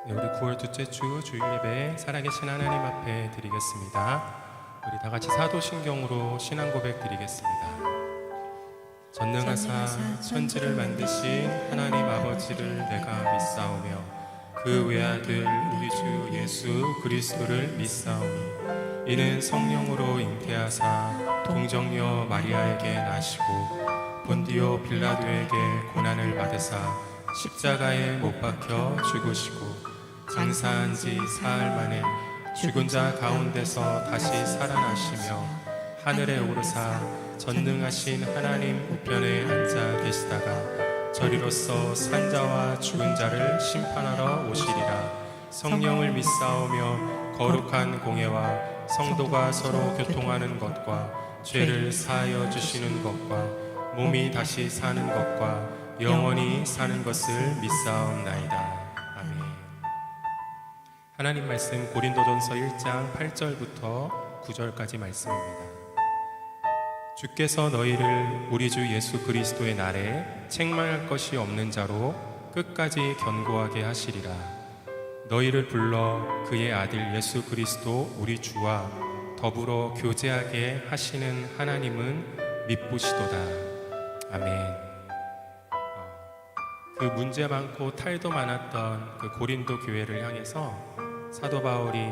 네, 우리 9월 둘째 주 주일 예배 살아계신 하나님 앞에 드리겠습니다. 우리 다 같이 사도신경으로 신앙 고백 드리겠습니다. 전능하사 천지를 만드신 하나님 아버지를 내가 믿사오며 그 외아들 우리 주 예수 그리스도를 믿사오니 이는 성령으로 잉태하사 동정녀 마리아에게 나시고 본디오 빌라도에게 고난을 받으사 십자가에 못 박혀 죽으시고 장사한 지 사흘 만에 죽은 자 가운데서 다시 살아나시며 하늘에 오르사 전능하신 하나님 우편에 앉아 계시다가 저리로서 산자와 죽은 자를 심판하러 오시리라. 성령을 믿사오며 거룩한 공예와 성도가 서로 교통하는 것과 죄를 사하여 주시는 것과 몸이 다시 사는 것과 영원히 사는 것을 믿사옵나이다. 하나님 말씀 고린도전서 1장 8절부터 9절까지 말씀입니다. 주께서 너희를 우리 주 예수 그리스도의 날에 책망할 것이 없는 자로 끝까지 견고하게 하시리라. 너희를 불러 그의 아들 예수 그리스도 우리 주와 더불어 교제하게 하시는 하나님은 미쁘시도다. 아멘. 그 문제 많고 탈도 많았던 그 고린도 교회를 향해서 사도 바울이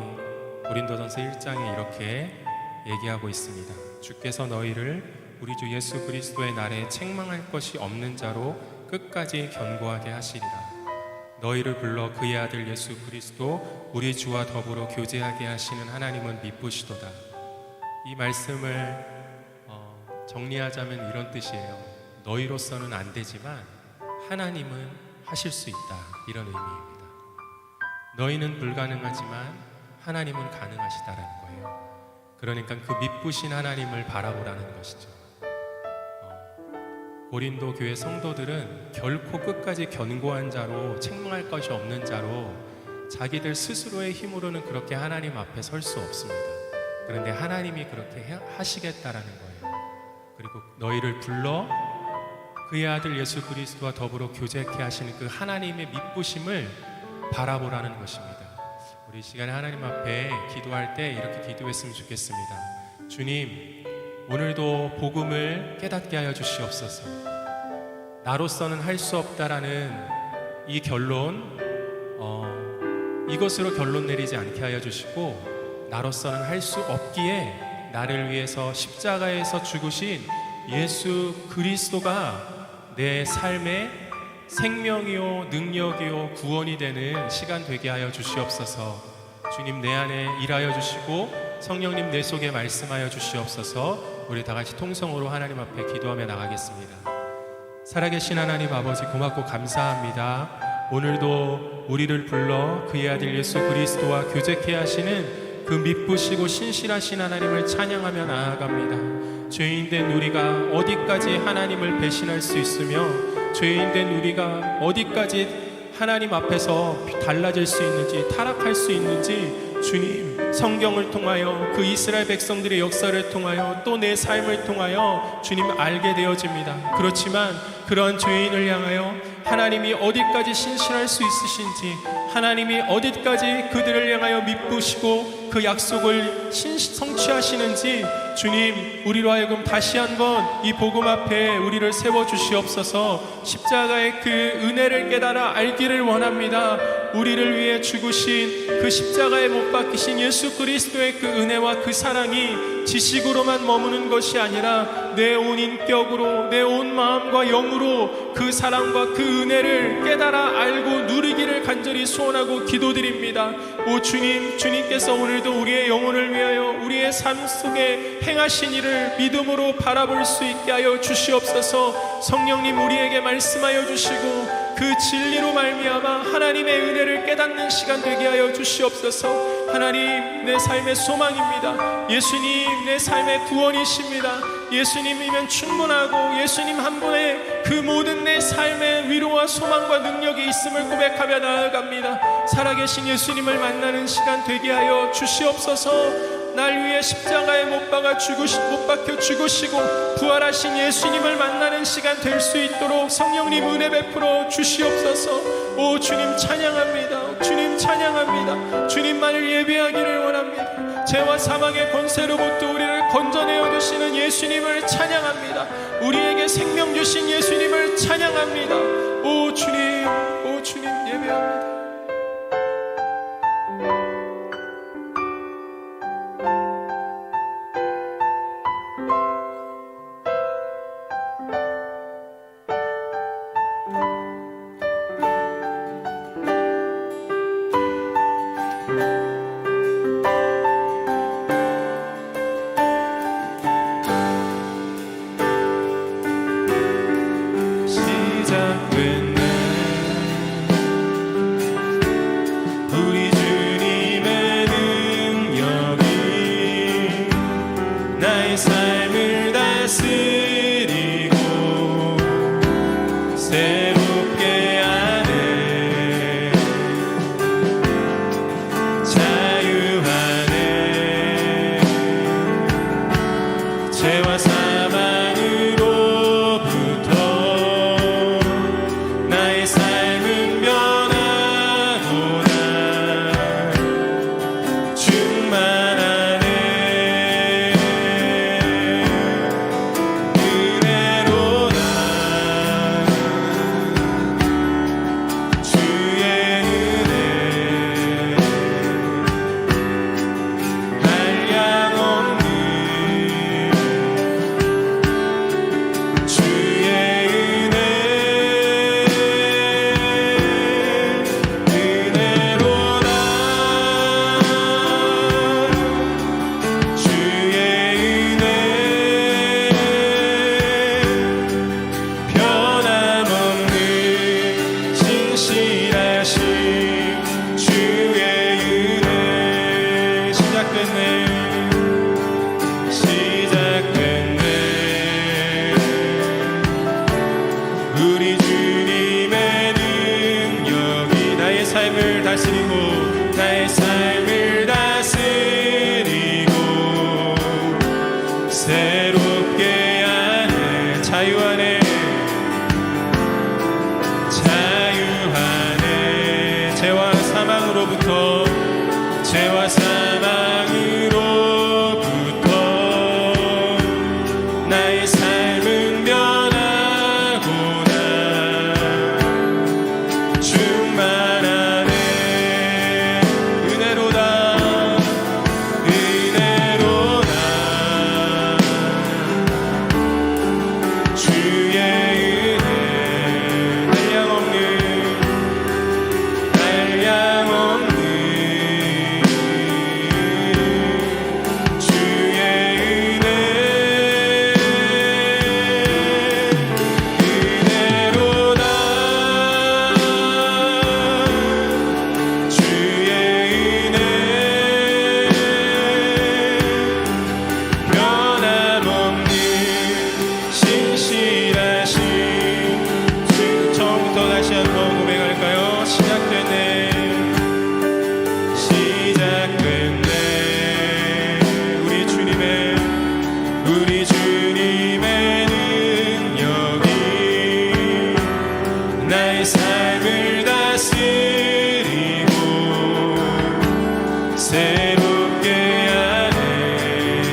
고린도전서 1장에 이렇게 얘기하고 있습니다. 주께서 너희를 우리 주 예수 그리스도의 날에 책망할 것이 없는 자로 끝까지 견고하게 하시리라. 너희를 불러 그의 아들 예수 그리스도 우리 주와 더불어 교제하게 하시는 하나님은 미쁘시도다. 이 말씀을 정리하자면 이런 뜻이에요. 너희로서는 안 되지만 하나님은 하실 수 있다, 이런 의미입니다. 너희는 불가능하지만 하나님은 가능하시다라는 거예요. 그러니까 그 미쁘신 하나님을 바라보라는 것이죠. 고린도 교회 성도들은 결코 끝까지 견고한 자로, 책망할 것이 없는 자로 자기들 스스로의 힘으로는 그렇게 하나님 앞에 설 수 없습니다. 그런데 하나님이 그렇게 하시겠다라는 거예요. 그리고 너희를 불러 그의 아들 예수 그리스도와 더불어 교제케 하시는 그 하나님의 미쁘심을 바라보라는 것입니다. 우리 이 시간에 하나님 앞에 기도할 때 이렇게 기도했으면 좋겠습니다. 주님, 오늘도 복음을 깨닫게 하여 주시옵소서. 나로서는 할 수 없다라는 이 결론, 이것으로 결론 내리지 않게 하여 주시고, 나로서는 할 수 없기에 나를 위해서 십자가에서 죽으신 예수 그리스도가 내 삶의 생명이요 능력이요 구원이 되는 시간 되게 하여 주시옵소서. 주님 내 안에 일하여 주시고 성령님 내 속에 말씀하여 주시옵소서. 우리 다 같이 통성으로 하나님 앞에 기도하며 나가겠습니다. 살아계신 하나님 아버지, 고맙고 감사합니다. 오늘도 우리를 불러 그의 아들 예수 그리스도와 교제케 하시는 그 미쁘시고 신실하신 하나님을 찬양하며 나아갑니다. 죄인된 우리가 어디까지 하나님을 배신할 수 있으며 죄인된 우리가 어디까지 하나님 앞에서 달라질 수 있는지, 타락할 수 있는지 주님 성경을 통하여 그 이스라엘 백성들의 역사를 통하여 또 내 삶을 통하여 주님 알게 되어집니다. 그렇지만 그런 죄인을 향하여 하나님이 어디까지 신실할 수 있으신지, 하나님이 어디까지 그들을 향하여 미쁘시고 그 약속을 성취하시는지 주님 우리로 하여금 다시 한번 이 복음 앞에 우리를 세워주시옵소서. 십자가의 그 은혜를 깨달아 알기를 원합니다. 우리를 위해 죽으신 그 십자가에 못 박히신 예수 그리스도의 그 은혜와 그 사랑이 지식으로만 머무는 것이 아니라 내 온 인격으로, 내 온 마음과 영으로 그 사랑과 그 은혜를 깨달아 알고 누리기를 간절히 소원하고 기도드립니다. 오 주님, 주님께서 오늘도 우리의 영혼을 위하여 우리의 삶 속에 행하신 일을 믿음으로 바라볼 수 있게 하여 주시옵소서. 성령님 우리에게 말씀하여 주시고 그 진리로 말미암아 하나님의 은혜를 깨닫는 시간 되게 하여 주시옵소서. 하나님 내 삶의 소망입니다. 예수님 내 삶의 구원이십니다. 예수님이면 충분하고 예수님 한 분의 그 모든 내 삶의 위로와 소망과 능력이 있음을 고백하며 나아갑니다. 살아계신 예수님을 만나는 시간 되게 하여 주시옵소서. 날 위해 십자가에 못 박혀 죽으시고 부활하신 예수님을 만나는 시간 될 수 있도록 성령님 은혜 베풀어 주시옵소서. 오 주님 찬양합니다. 주님 찬양합니다. 주님만을 예배하기를 원합니다. 죄와 사망의 권세로부터 우리를 건져내어 주시는 예수님을 찬양합니다. 우리에게 생명 주신 예수님을 찬양합니다. 오 주님 예배합니다. 죄와 사망으로부터 나의 삶은 변하구나. 충만하네. 은혜로다 은혜로다. 주의 은혜 한량없는 삶을 다스리고 새롭게 하네.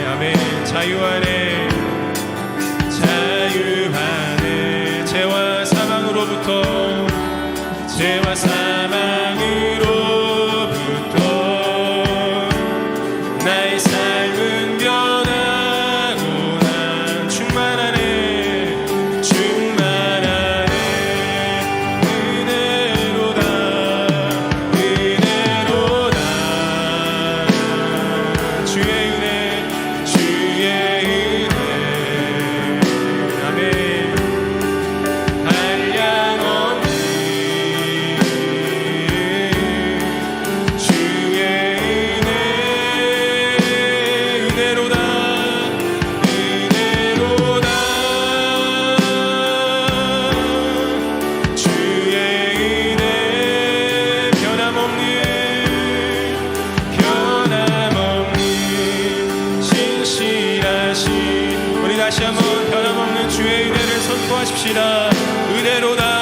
아멘. 자유하네 자유하네. 죄와 사망으로부터 죄와 사망으로부터 나의 삶은 변하구나. 충만하네 충만하네. 변함없는 선포하십시다. 은혜로다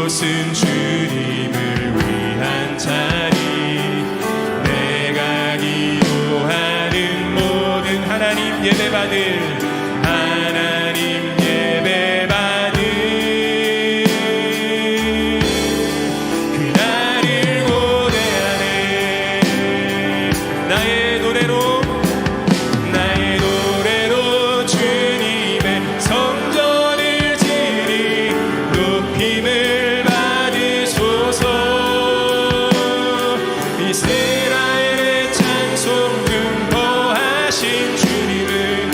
이곳은 주님을 위한 자리 내가 기도하는 모든 하나님 예배받을 하나님 예배받을 그날을 고대하네 나의 노래로 주님의 성전을 지리 높임을 받으소서 이스라엘의 찬송 근거하신 주님은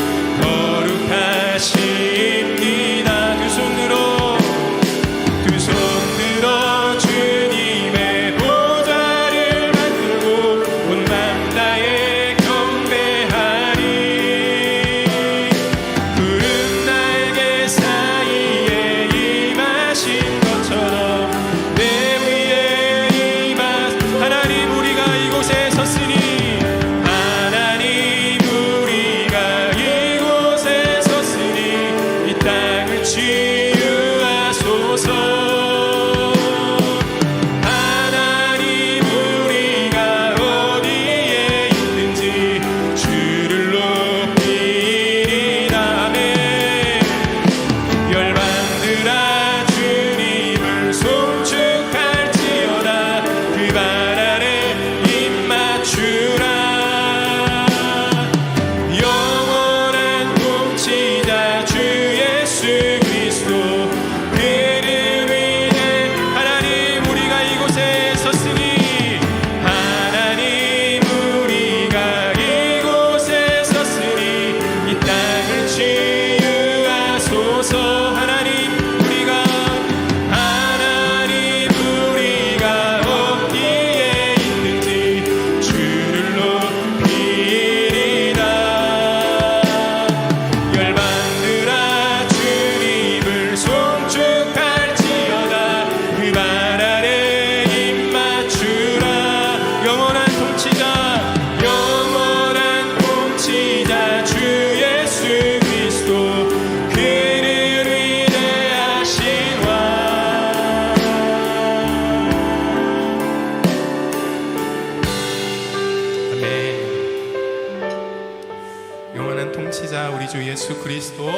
외치자. 우리 주 예수 그리스도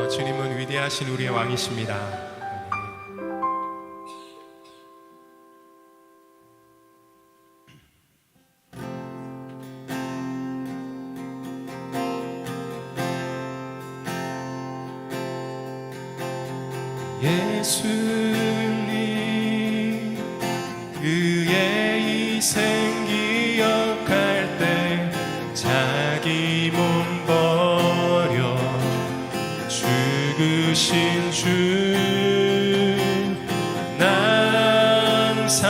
주님은 위대하신 우리의 왕이십니다. 예수님 그의 희생 기억할 때 자기 몸 버려 죽으신 주 항상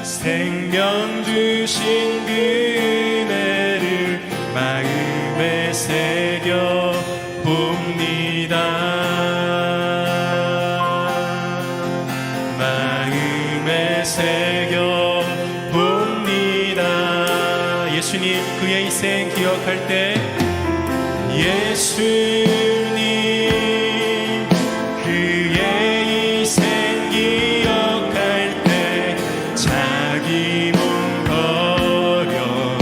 생명 주신 그 은혜를 마음에 새겨 봅니다. 새겨 봅니다. 예수님 그의 희생 기억할 때 예수님 그의 희생 기억할 때 자기 몸 버려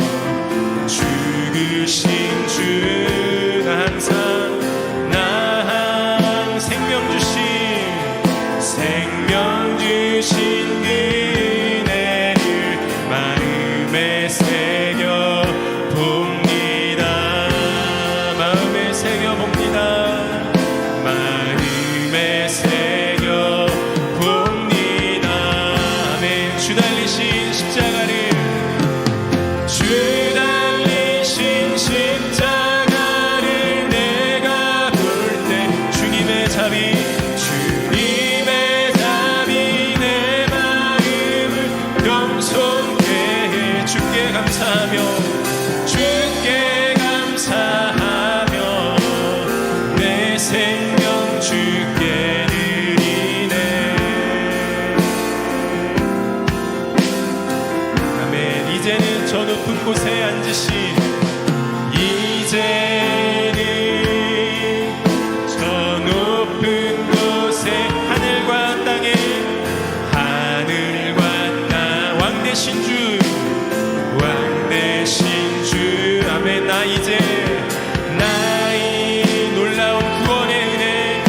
죽으신 주 항상 생명 주신 마음에 새겨 봅니다. 마음에 새겨 봅니다. 마음에 새겨 봅니다. 아멘. 주 달리신 십자가를 내가 볼 때 주님의 자비 내 마음을 겸손케 해 주께 감사하며 내 생명 주께 드리네. 아멘. 이제는 저 높은 곳에 앉으신 왕되신 주 아멘. 나 이제 나의 놀라운 구원의 은혜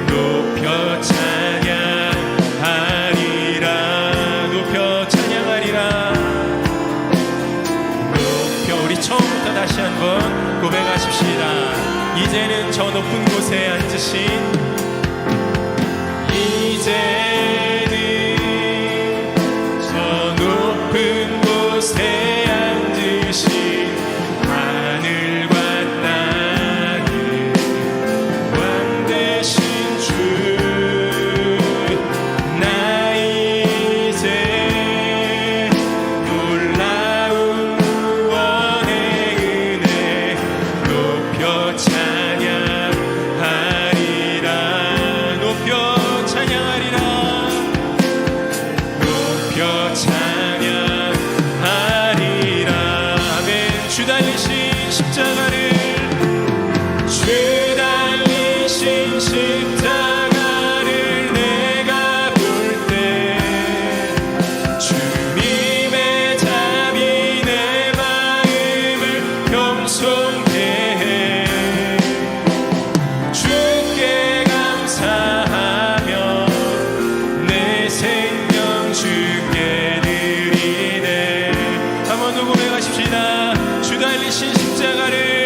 높여 찬양하리라. 우리 처음부터 다시 한번 고백하십시다. 이제는 저 높은 곳에 앉으신 하늘과 땅의 왕 되신 주 나 이제 놀라운 구원의 은혜 높여 찬양하리라. 높여 찬양하리라. 주 달리신 십자가를 내가 볼 때 주님의 자비 내 마음을 겸손케 해 주께 감사하며 내 생명 주께 드리네. 한번 더 고백하십시다. 주 달리신 십자가를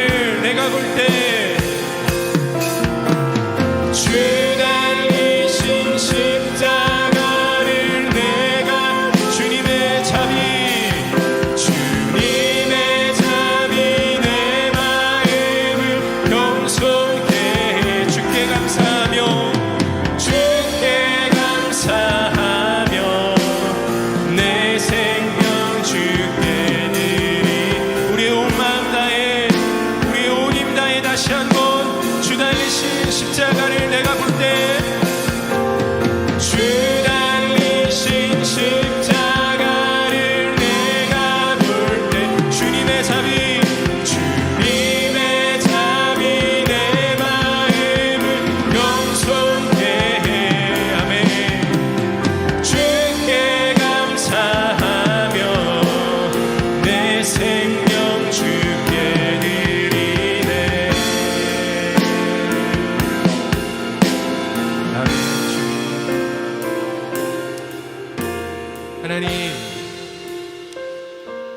하나님,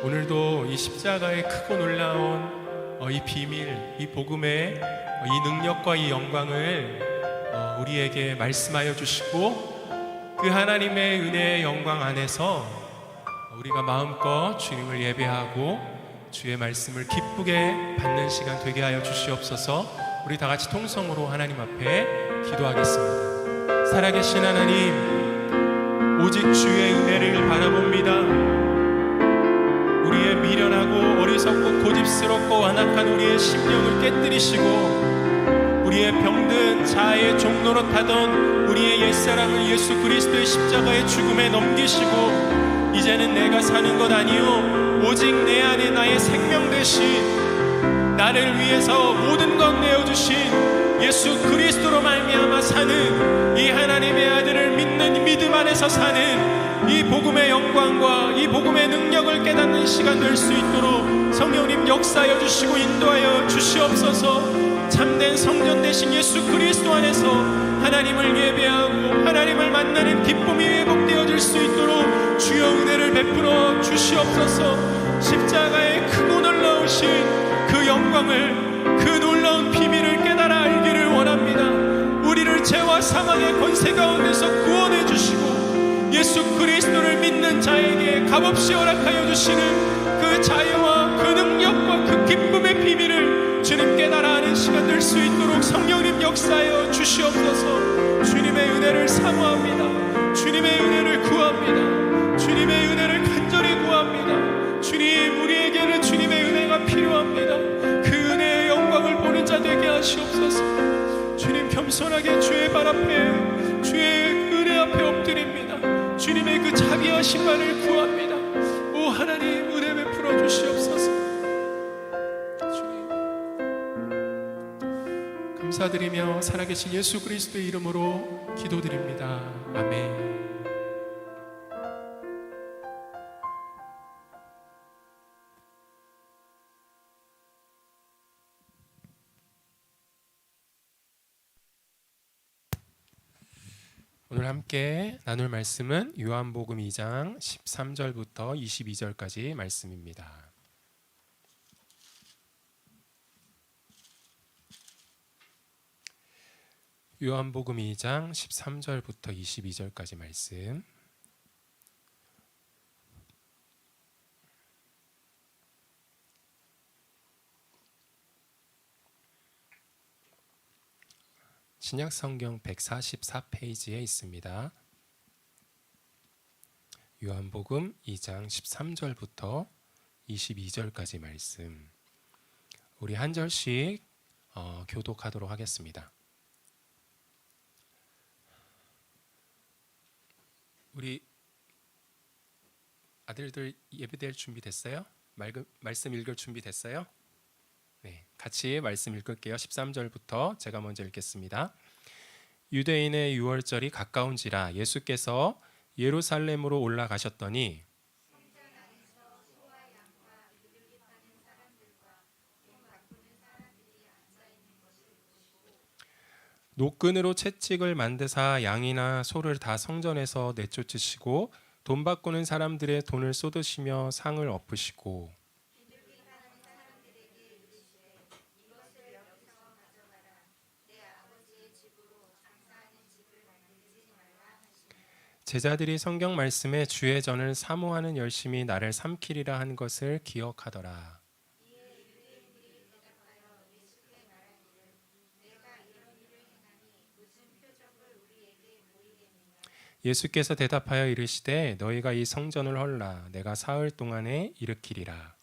오늘도 이 십자가의 크고 놀라운 이 비밀, 이 복음의 이 능력과 이 영광을 우리에게 말씀하여 주시고, 그 하나님의 은혜의 영광 안에서 우리가 마음껏 주님을 예배하고 주의 말씀을 기쁘게 받는 시간 되게 하여 주시옵소서. 우리 다 같이 통성으로 하나님 앞에 기도하겠습니다. 살아계신 하나님, 오직 주의 은혜를 바라봅니다. 우리의 미련하고 어리석고 고집스럽고 완악한 우리의 심령을 깨뜨리시고, 우리의 병든 자아의 종로로 타던 우리의 옛사람을 예수 그리스도의 십자가의 죽음에 넘기시고, 이제는 내가 사는 것 아니요 오직 내 안에 나의 생명 되신, 나를 위해서 모든 것 내어주신 예수 그리스도로 말미암아 사는 이 하나님의 아들을 믿는 믿음 안에서 사는 이 복음의 영광과 이 복음의 능력을 깨닫는 시간 될 수 있도록 성령님 역사하여 주시고 인도하여 주시옵소서. 참된 성전 되신 예수 그리스도 안에서 하나님을 예배하고 하나님을 만나는 기쁨이 회복되어질 수 있도록 주여 은혜를 베풀어 주시옵소서. 십자가의 크고 놀라우신 그 영광을, 그 놀라운 비밀을 깨달아 알기를 원합니다. 우리를 죄와 사망의 권세 가운데서 구원해 주시고 예수 그리스도를 믿는 자에게 값없이 허락하여 주시는 그 자유와 그 능력과 그 기쁨의 비밀을 주님 깨달아 아는 시간 될 수 있도록 성령님 역사하여 주시옵소서. 주님의 은혜를 사모합니다. 주님의 은혜를 구합니다. 주님의 은혜를 간절히 구합니다. 주님, 우리에게는 주님의 은혜가 필요합니다. 그 은혜의 영광을 보는 자 되게 하시옵소서. 주님, 겸손하게 주의 발 앞에, 주의 은혜 앞에 엎드립니다. 주님의 그 자비하신 말을 구합니다. 오 하나님, 은혜 베풀어 주시옵소서. 주님, 감사드리며 살아계신 예수 그리스도의 이름으로 기도드립니다. 아멘. 오늘 함께 나눌 말씀은 요한복음 2장 13절부터 22절까지 말씀입니다. 요한복음 2장 13절부터 22절까지 말씀. 신약성경 144페이지에 있습니다. 요한복음 2장 13절부터 22절까지 말씀. 우리 한 절씩 교독하도록 하겠습니다. 우리 아들들 예배될 준비 됐어요? 말씀 읽을 준비 됐어요? 네, 같이 말씀 읽을게요. 13절부터 제가 먼저 읽겠습니다. 유대인의 유월절이 가까운지라 예수께서 예루살렘으로 올라가셨더니 노끈으로 채찍을 만드사 양이나 소를 다 성전에서 내쫓으시고 돈 바꾸는 사람들의 돈을 쏟으시며 상을 엎으시고 제자들이 성경 말씀에 주의 전을 사모하는 열심히 나를 삼키리라 한 것을 기억하더라. 예수께서 대답하여 이르시되 너희가 이 성전을 헐라 내가 사흘 동안에 일으키리라.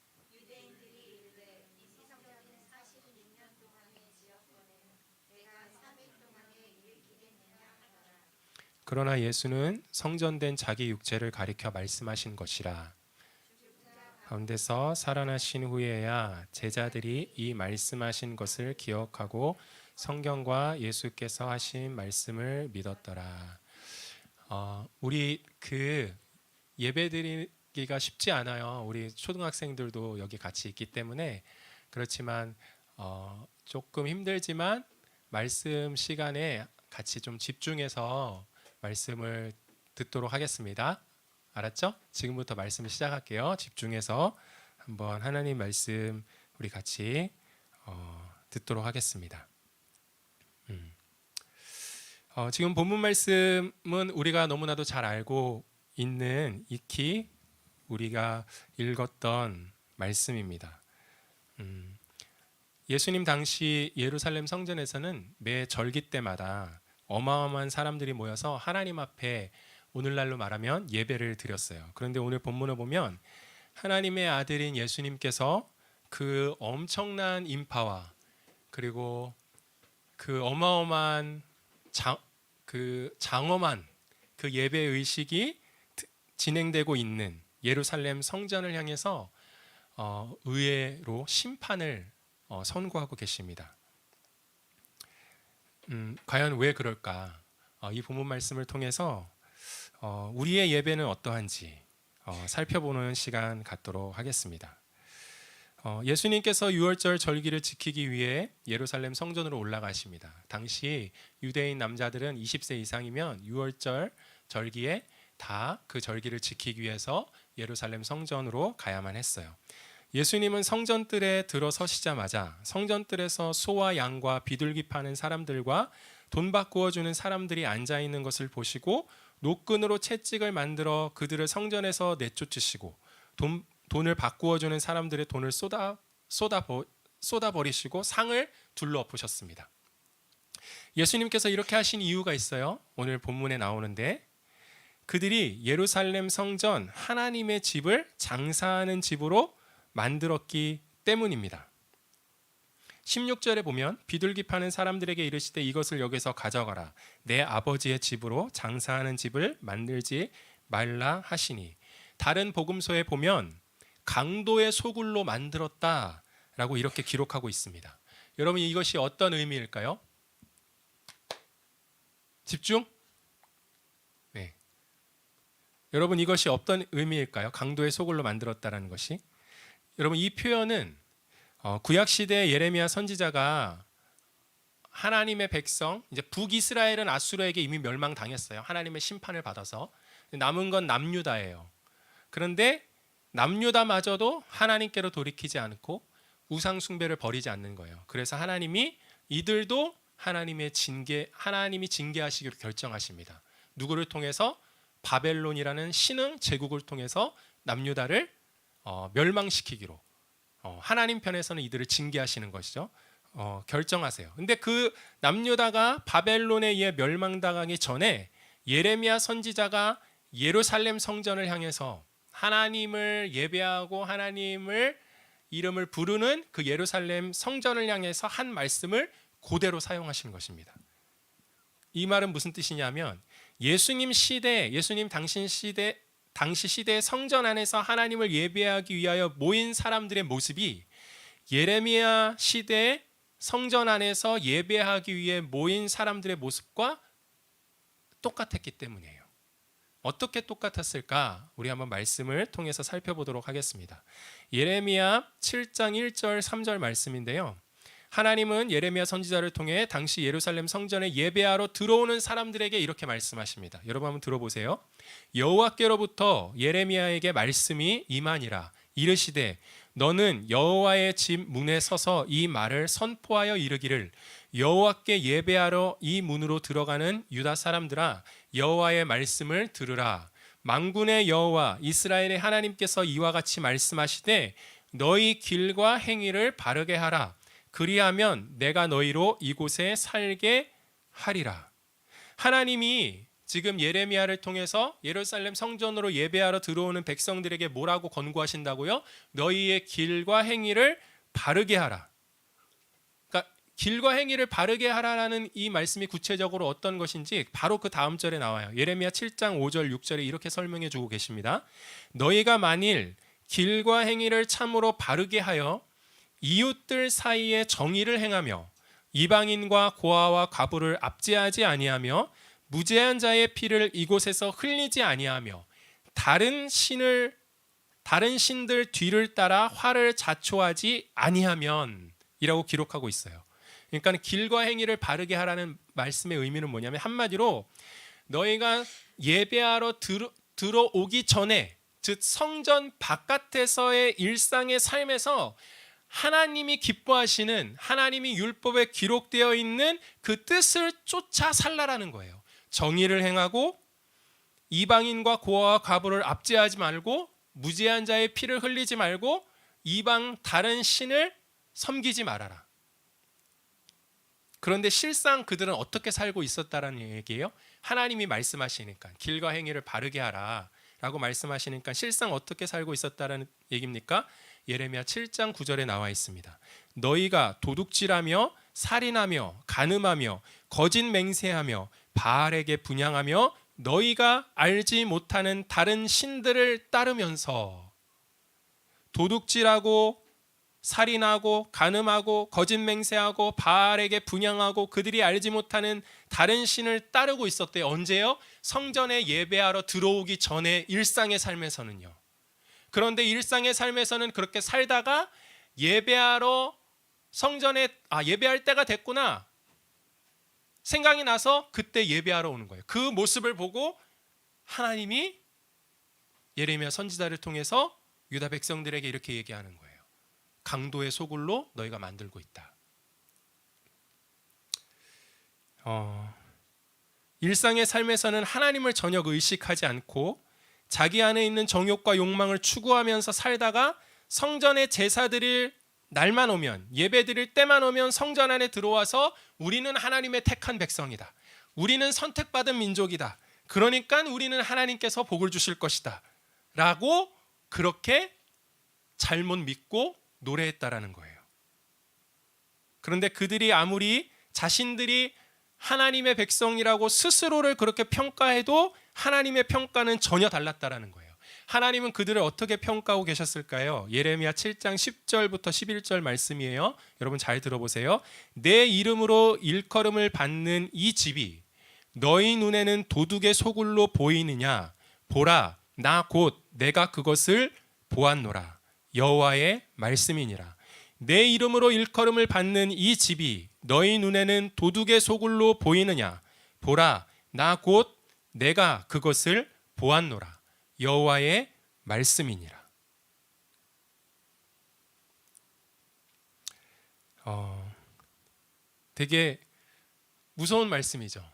그러나 예수는 성전된 자기 육체를 가리켜 말씀하신 것이라. 가운데서 살아나신 후에야 제자들이 이 말씀하신 것을 기억하고 성경과 예수께서 하신 말씀을 믿었더라. 우리 예배드리기가 쉽지 않아요. 우리 초등학생들도 여기 같이 있기 때문에 그렇지만 조금 힘들지만 말씀 시간에 같이 좀 집중해서 말씀을 듣도록 하겠습니다. 알았죠? 지금부터 말씀을 시작할게요. 집중해서 한번 하나님 말씀 우리 같이 듣도록 하겠습니다. 지금 본문 말씀은 우리가 너무나도 잘 알고 있는 익히 우리가 읽었던 말씀입니다. 예수님 당시 예루살렘 성전에서는 매 절기 때마다 어마어마한 사람들이 모여서 하나님 앞에 오늘날로 말하면 예배를 드렸어요. 그런데 오늘 본문을 보면 하나님의 아들인 예수님께서 그 엄청난 인파와 그리고 그 어마어마한 장엄한 그 예배 의식이 진행되고 있는 예루살렘 성전을 향해서 의외로 심판을 선고하고 계십니다. 과연 왜 그럴까? 이 본문 말씀을 통해서 우리의 예배는 어떠한지 살펴보는 시간 갖도록 하겠습니다. 예수님께서 유월절 절기를 지키기 위해 예루살렘 성전으로 올라가십니다. 당시 유대인 남자들은 20세 이상이면 유월절 절기에 다 그 절기를 지키기 위해서 예루살렘 성전으로 가야만 했어요. 예수님은 성전뜰에 들어서시자마자 성전뜰에서 소와 양과 비둘기 파는 사람들과 돈 바꾸어 주는 사람들이 앉아 있는 것을 보시고 노끈으로 채찍을 만들어 그들을 성전에서 내쫓으시고 돈을 바꾸어 주는 사람들의 돈을 쏟아버리시고 상을 둘러엎으셨습니다. 예수님께서 이렇게 하신 이유가 있어요. 오늘 본문에 나오는데 그들이 예루살렘 성전 하나님의 집을 장사하는 집으로 만들었기 때문입니다. 16절에 보면 비둘기 파는 사람들에게 이르시되 이것을 여기서 가져가라. 내 아버지의 집으로 장사하는 집을 만들지 말라 하시니. 다른 복음서에 보면 강도의 소굴로 만들었다라고 이렇게 기록하고 있습니다. 여러분 이것이 어떤 의미일까요? 집중? 네. 여러분 이것이 어떤 의미일까요? 강도의 소굴로 만들었다라는 것이. 여러분 이 표현은 구약시대 예레미야 선지자가 하나님의 백성, 이제 북이스라엘은 아수르에게 이미 멸망당했어요. 하나님의 심판을 받아서. 남은 건 남유다예요. 그런데 남유다마저도 하나님께로 돌이키지 않고 우상 숭배를 버리지 않는 거예요. 그래서 하나님이 이들도 하나님이 징계하시기로 결정하십니다. 누구를 통해서? 바벨론이라는 신흥 제국을 통해서 남유다를 멸망시키기로 하나님 편에서는 이들을 징계하시는 것이죠. 결정하세요. 근데 그 남유다가 바벨론에 의해 멸망당하기 전에 예레미야 선지자가 예루살렘 성전을 향해서 하나님을 예배하고 하나님을 이름을 부르는 그 예루살렘 성전을 향해서 한 말씀을 그대로 사용하신 것입니다. 이 말은 무슨 뜻이냐면 예수님 당시 시대의 성전 안에서 하나님을 예배하기 위하여 모인 사람들의 모습이 예레미야 시대의 성전 안에서 예배하기 위해 모인 사람들의 모습과 똑같았기 때문이에요. 어떻게 똑같았을까? 우리 한번 말씀을 통해서 살펴보도록 하겠습니다. 예레미야 7장 1절 3절 말씀인데요. 하나님은 예레미야 선지자를 통해 당시 예루살렘 성전에 예배하러 들어오는 사람들에게 이렇게 말씀하십니다. 여러분 한번 들어보세요. 여호와께로부터 예레미야에게 말씀이 임하니라. 이르시되 너는 여호와의 집 문에 서서 이 말을 선포하여 이르기를 여호와께 예배하러 이 문으로 들어가는 유다 사람들아 여호와의 말씀을 들으라. 만군의 여호와 이스라엘의 하나님께서 이와 같이 말씀하시되 너희 길과 행위를 바르게 하라. 그리하면 내가 너희로 이곳에 살게 하리라. 하나님이 지금 예레미야를 통해서 예루살렘 성전으로 예배하러 들어오는 백성들에게 뭐라고 권고하신다고요? 너희의 길과 행위를 바르게 하라. 그러니까 길과 행위를 바르게 하라라는 이 말씀이 구체적으로 어떤 것인지 바로 그 다음 절에 나와요. 예레미야 7장 5절 6절에 이렇게 설명해 주고 계십니다. 너희가 만일 길과 행위를 참으로 바르게 하여 이웃들 사이에 정의를 행하며 이방인과 고아와 과부를 압제하지 아니하며 무죄한 자의 피를 이곳에서 흘리지 아니하며 다른 신들 뒤를 따라 화를 자초하지 아니하면 이라고 기록하고 있어요. 그러니까 길과 행위를 바르게 하라는 말씀의 의미는 뭐냐면 한마디로 너희가 예배하러 들어오기 전에, 즉 성전 바깥에서의 일상의 삶에서 하나님이 기뻐하시는, 하나님이 율법에 기록되어 있는 그 뜻을 쫓아 살라라는 거예요. 정의를 행하고 이방인과 고아와 과부를 압제하지 말고 무죄한 자의 피를 흘리지 말고 이방 다른 신을 섬기지 말아라. 그런데 실상 그들은 어떻게 살고 있었다라는 얘기예요? 하나님이 말씀하시니까 길과 행위를 바르게 하라 라고 말씀하시니까 실상 어떻게 살고 있었다라는 얘기입니까? 예레미야 7장 9절에 나와 있습니다. 너희가 도둑질하며 살인하며 간음하며 거짓 맹세하며 바알에게 분향하며 너희가 알지 못하는 다른 신들을 따르면서, 도둑질하고 살인하고 간음하고 거짓 맹세하고 바알에게 분향하고 그들이 알지 못하는 다른 신을 따르고 있었대요. 언제요? 성전에 예배하러 들어오기 전에 일상의 삶에서는요. 그런데 일상의 삶에서는 그렇게 살다가 예배하러 성전에 예배할 때가 됐구나 생각이 나서 그때 예배하러 오는 거예요. 그 모습을 보고 하나님이 예레미야 선지자를 통해서 유다 백성들에게 이렇게 얘기하는 거예요. 강도의 소굴로 너희가 만들고 있다. 일상의 삶에서는 하나님을 전혀 의식하지 않고 자기 안에 있는 정욕과 욕망을 추구하면서 살다가 성전의 제사 드릴 날만 오면, 예배 드릴 때만 오면 성전 안에 들어와서 우리는 하나님의 택한 백성이다, 우리는 선택받은 민족이다, 그러니까 우리는 하나님께서 복을 주실 것이다 라고 그렇게 잘못 믿고 노래했다라는 거예요. 그런데 그들이 아무리 자신들이 하나님의 백성이라고 스스로를 그렇게 평가해도 하나님의 평가는 전혀 달랐다라는 거예요. 하나님은 그들을 어떻게 평가하고 계셨을까요? 예레미야 7장 10절부터 11절 말씀이에요. 여러분 잘 들어보세요. 내 이름으로 일컬음을 받는 이 집이 너희 눈에는 도둑의 소굴로 보이느냐? 보라, 나 곧 내가 그것을 보았노라. 여호와의 말씀이니라. 내 이름으로 일컬음을 받는 이 집이 너희 눈에는 도둑의 소굴로 보이느냐? 보라, 나 곧 내가 그것을 보았노라. 여호와의 말씀이니라. 되게 무서운 말씀이죠.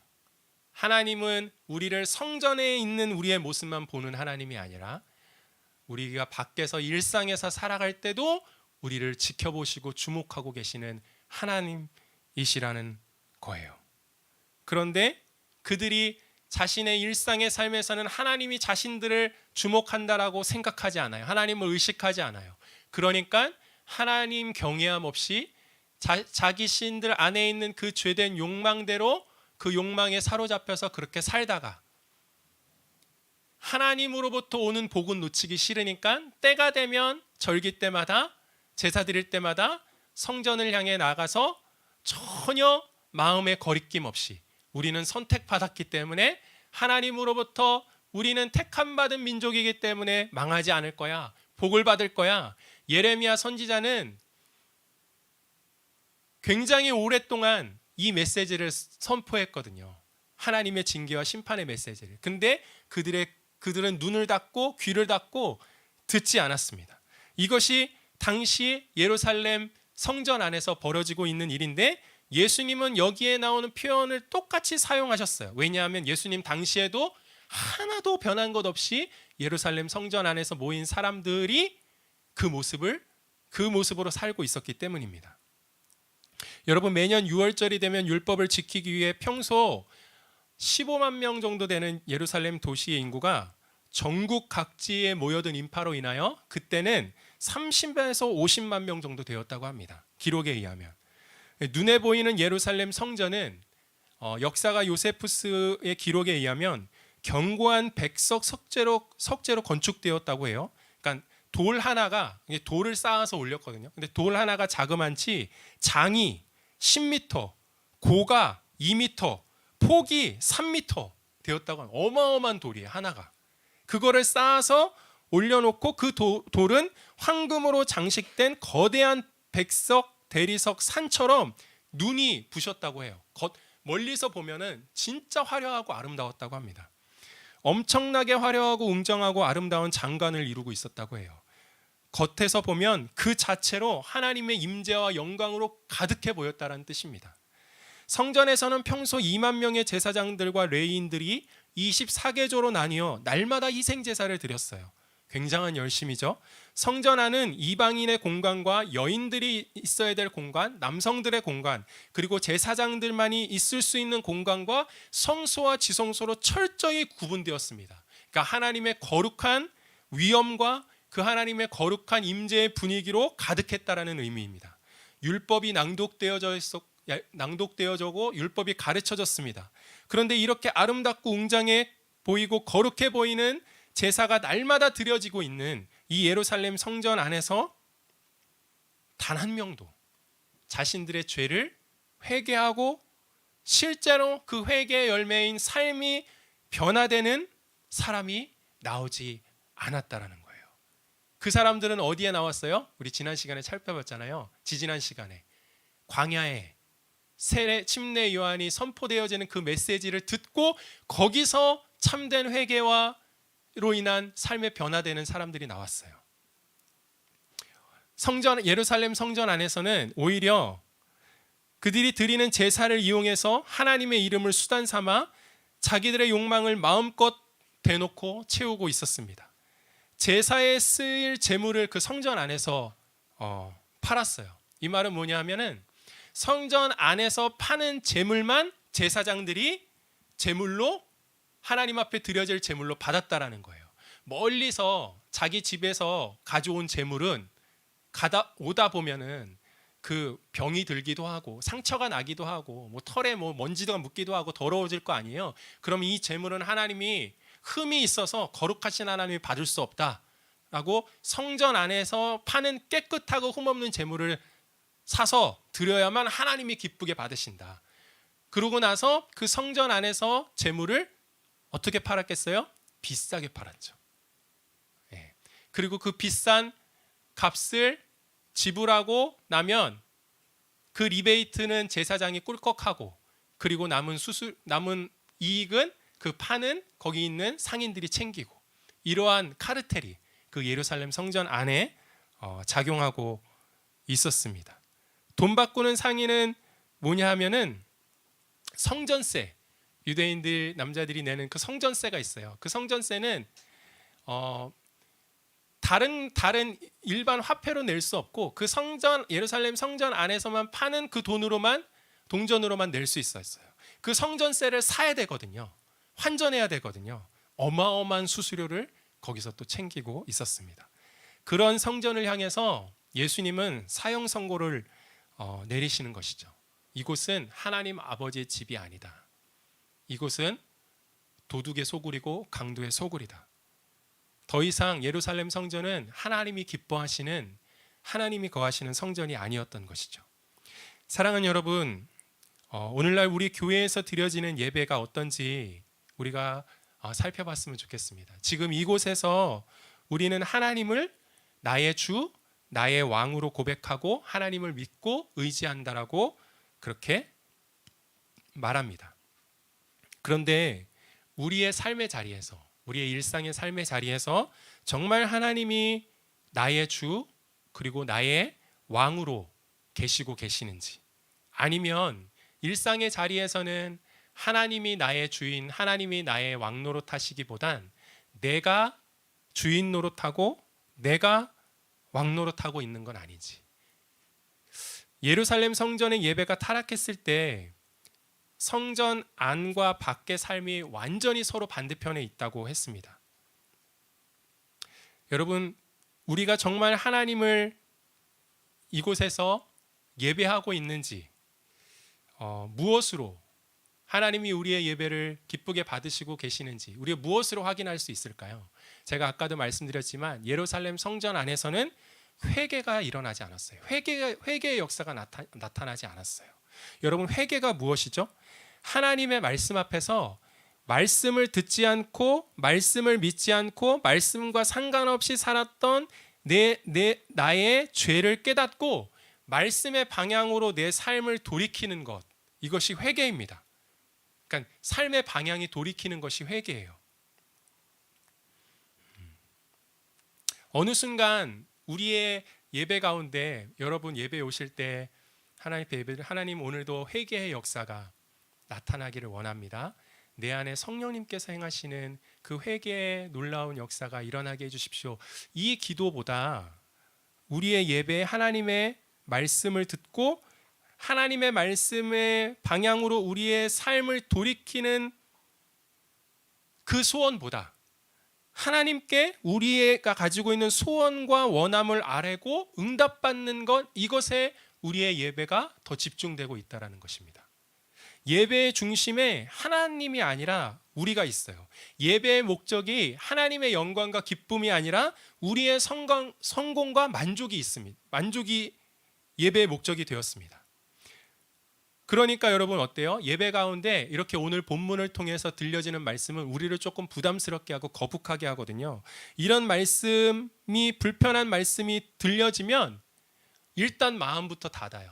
하나님은 우리를 성전에 있는 우리의 모습만 보는 하나님이 아니라 우리가 밖에서 일상에서 살아갈 때도 우리를 지켜보시고 주목하고 계시는 하나님이시라는 거예요. 그런데 그들이 자신의 일상의 삶에서는 하나님이 자신들을 주목한다라고 생각하지 않아요. 하나님을 의식하지 않아요. 그러니까 하나님 경외함 없이 자기 신들 안에 있는 그 죄된 욕망대로 그 욕망에 사로잡혀서 그렇게 살다가 하나님으로부터 오는 복은 놓치기 싫으니까 때가 되면 절기 때마다 제사 드릴 때마다 성전을 향해 나가서 전혀 마음의 거리낌 없이 우리는 선택받았기 때문에 하나님으로부터 우리는 택함받은 민족이기 때문에 망하지 않을 거야, 복을 받을 거야. 예레미야 선지자는 굉장히 오랫동안 이 메시지를 선포했거든요. 하나님의 징계와 심판의 메시지를. 근데 그들은 눈을 닫고 귀를 닫고 듣지 않았습니다. 이것이 당시 예루살렘 성전 안에서 벌어지고 있는 일인데 예수님은 여기에 나오는 표현을 똑같이 사용하셨어요. 왜냐하면 예수님 당시에도 하나도 변한 것 없이 예루살렘 성전 안에서 모인 사람들이 그 모습으로 살고 있었기 때문입니다. 여러분, 매년 6월절이 되면 율법을 지키기 위해 평소 15만 명 정도 되는 예루살렘 도시의 인구가 전국 각지에 모여든 인파로 인하여 그때는 30에서 50만 명 정도 되었다고 합니다. 기록에 의하면. 눈에 보이는 예루살렘 성전은 역사가 요세푸스의 기록에 의하면 견고한 백석 석재로 건축되었다고 해요. 그러니까 돌 하나가, 돌을 쌓아서 올렸거든요. 근데 돌 하나가 자그만치 장이 10m, 고가 2m, 폭이 3m 되었다고 합니다. 어마어마한 돌이에요, 하나가. 그거를 쌓아서 올려놓고 그 돌은 황금으로 장식된 거대한 백석 대리석 산처럼 눈이 부셨다고 해요. 멀리서 보면은 진짜 화려하고 아름다웠다고 합니다. 엄청나게 화려하고 웅장하고 아름다운 장관을 이루고 있었다고 해요. 겉에서 보면 그 자체로 하나님의 임재와 영광으로 가득해 보였다는 뜻입니다. 성전에서는 평소 2만 명의 제사장들과 레위인들이 24계조로 나뉘어 날마다 희생 제사를 드렸어요. 굉장한 열심이죠. 성전 안은 이방인의 공간과 여인들이 있어야 될 공간, 남성들의 공간, 그리고 제사장들만이 있을 수 있는 공간과 성소와 지성소로 철저히 구분되었습니다. 그러니까 하나님의 거룩한 위엄과 그 하나님의 거룩한 임재의 분위기로 가득했다라는 의미입니다. 율법이 낭독되어져고 율법이 가르쳐졌습니다. 그런데 이렇게 아름답고 웅장해 보이고 거룩해 보이는 제사가 날마다 드려지고 있는 이 예루살렘 성전 안에서 단 한 명도 자신들의 죄를 회개하고 실제로 그 회개의 열매인 삶이 변화되는 사람이 나오지 않았다라는 거예요. 그 사람들은 어디에 나왔어요? 우리 지난 시간에 살펴봤잖아요. 지지난 시간에 광야에 세례 침례 요한이 선포되어지는 그 메시지를 듣고 거기서 참된 회개와 로 인한 삶의 변화되는 사람들이 나왔어요. 예루살렘 성전 안에서는 오히려 그들이 드리는 제사를 이용해서 하나님의 이름을 수단 삼아 자기들의 욕망을 마음껏 대놓고 채우고 있었습니다. 제사에 쓰일 제물을 그 성전 안에서 팔았어요. 이 말은 뭐냐 하면은 성전 안에서 파는 제물만 제사장들이 제물로 하나님 앞에 드려질 제물로 받았다라는 거예요. 멀리서 자기 집에서 가져온 제물은 오다 보면은 그 병이 들기도 하고 상처가 나기도 하고 뭐 털에 뭐 먼지가 묻기도 하고 더러워질 거 아니에요. 그럼 이 제물은 하나님이 흠이 있어서 거룩하신 하나님이 받을 수 없다라고 성전 안에서 파는 깨끗하고 흠없는 제물을 사서 드려야만 하나님이 기쁘게 받으신다. 그러고 나서 그 성전 안에서 제물을 어떻게 팔았겠어요? 비싸게 팔았죠. 예. 그리고 그 비싼 값을 지불하고 나면 그 리베이트는 제사장이 꿀꺽하고 그리고 남은 이익은 그 파는 거기 있는 상인들이 챙기고 이러한 카르텔이 그 예루살렘 성전 안에 작용하고 있었습니다. 돈 바꾸는 상인은 뭐냐 하면은 성전세, 유대인들 남자들이 내는 그 성전세가 있어요. 그 성전세는 다른 일반 화폐로 낼 수 없고 그 예루살렘 성전 안에서만 파는 그 동전으로만 낼 수 있었어요. 그 성전세를 사야 되거든요. 환전해야 되거든요. 어마어마한 수수료를 거기서 또 챙기고 있었습니다. 그런 성전을 향해서 예수님은 사형 선고를 내리시는 것이죠. 이곳은 하나님 아버지의 집이 아니다. 이곳은 도둑의 소굴이고 강도의 소굴이다. 더 이상 예루살렘 성전은 하나님이 기뻐하시는 하나님이 거하시는 성전이 아니었던 것이죠. 사랑하는 여러분, 오늘날 우리 교회에서 드려지는 예배가 어떤지 우리가 살펴봤으면 좋겠습니다. 지금 이곳에서 우리는 하나님을 나의 주, 나의 왕으로 고백하고 하나님을 믿고 의지한다라고 그렇게 말합니다. 그런데 우리의 삶의 자리에서, 우리의 일상의 삶의 자리에서 정말 하나님이 나의 주 그리고 나의 왕으로 계시고 계시는지, 아니면 일상의 자리에서는 하나님이 나의 주인, 하나님이 나의 왕 노릇하시기보단 내가 주인 노릇하고 내가 왕 노릇하고 있는 건 아닌지. 예루살렘 성전의 예배가 타락했을 때 성전 안과 밖의 삶이 완전히 서로 반대편에 있다고 했습니다. 여러분, 우리가 정말 하나님을 이곳에서 예배하고 있는지, 무엇으로 하나님이 우리의 예배를 기쁘게 받으시고 계시는지 우리가 무엇으로 확인할 수 있을까요? 제가 아까도 말씀드렸지만 예루살렘 성전 안에서는 회개가 일어나지 않았어요. 회개의 역사가 나타나지 않았어요. 여러분, 회개가 무엇이죠? 하나님의 말씀 앞에서 말씀을 듣지 않고 말씀을 믿지 않고 말씀과 상관없이 살았던 나의 죄를 깨닫고 말씀의 방향으로 내 삶을 돌이키는 것, 이것이 회개입니다. 그러니까 삶의 방향이 돌이키는 것이 회개예요. 어느 순간 우리의 예배 가운데 여러분 예배 오실 때 하나님 예배를 하나님 오늘도 회개의 역사가 나타나기를 원합니다. 내 안에 성령님께서 행하시는 그 회개의 놀라운 역사가 일어나게 해주십시오. 이 기도보다 우리의 예배에 하나님의 말씀을 듣고 하나님의 말씀의 방향으로 우리의 삶을 돌이키는 그 소원보다 하나님께 우리가 가지고 있는 소원과 원함을 아뢰고 응답받는 것, 이것에 우리의 예배가 더 집중되고 있다는 것입니다. 예배의 중심에 하나님이 아니라 우리가 있어요. 예배의 목적이 하나님의 영광과 기쁨이 아니라 우리의 성공과 만족이 있습니다. 만족이 예배의 목적이 되었습니다. 그러니까 여러분 어때요? 예배 가운데 이렇게 오늘 본문을 통해서 들려지는 말씀은 우리를 조금 부담스럽게 하고 거북하게 하거든요. 이런 말씀이 불편한 말씀이 들려지면 일단 마음부터 닫아요.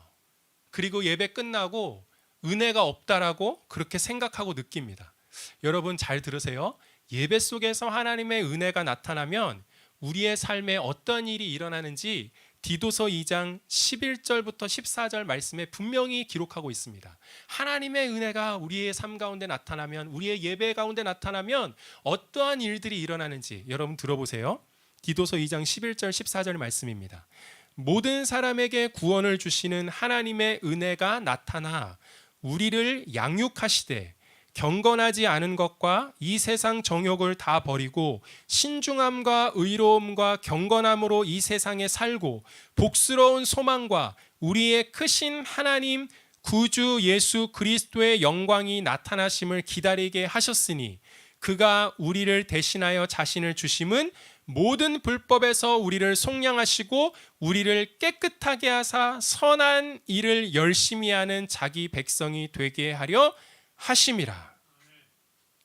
그리고 예배 끝나고 은혜가 없다라고 그렇게 생각하고 느낍니다. 여러분 잘 들으세요. 예배 속에서 하나님의 은혜가 나타나면 우리의 삶에 어떤 일이 일어나는지 디도서 2장 11절부터 14절 말씀에 분명히 기록하고 있습니다. 하나님의 은혜가 우리의 삶 가운데 나타나면, 우리의 예배 가운데 나타나면 어떠한 일들이 일어나는지 여러분 들어보세요. 디도서 2장 11절 14절 말씀입니다. 모든 사람에게 구원을 주시는 하나님의 은혜가 나타나 우리를 양육하시되 경건하지 않은 것과 이 세상 정욕을 다 버리고 신중함과 의로움과 경건함으로 이 세상에 살고 복스러운 소망과 우리의 크신 하나님 구주 예수 그리스도의 영광이 나타나심을 기다리게 하셨으니 그가 우리를 대신하여 자신을 주심은 모든 불법에서 우리를 속량하시고 우리를 깨끗하게 하사 선한 일을 열심히 하는 자기 백성이 되게 하려 하심이라.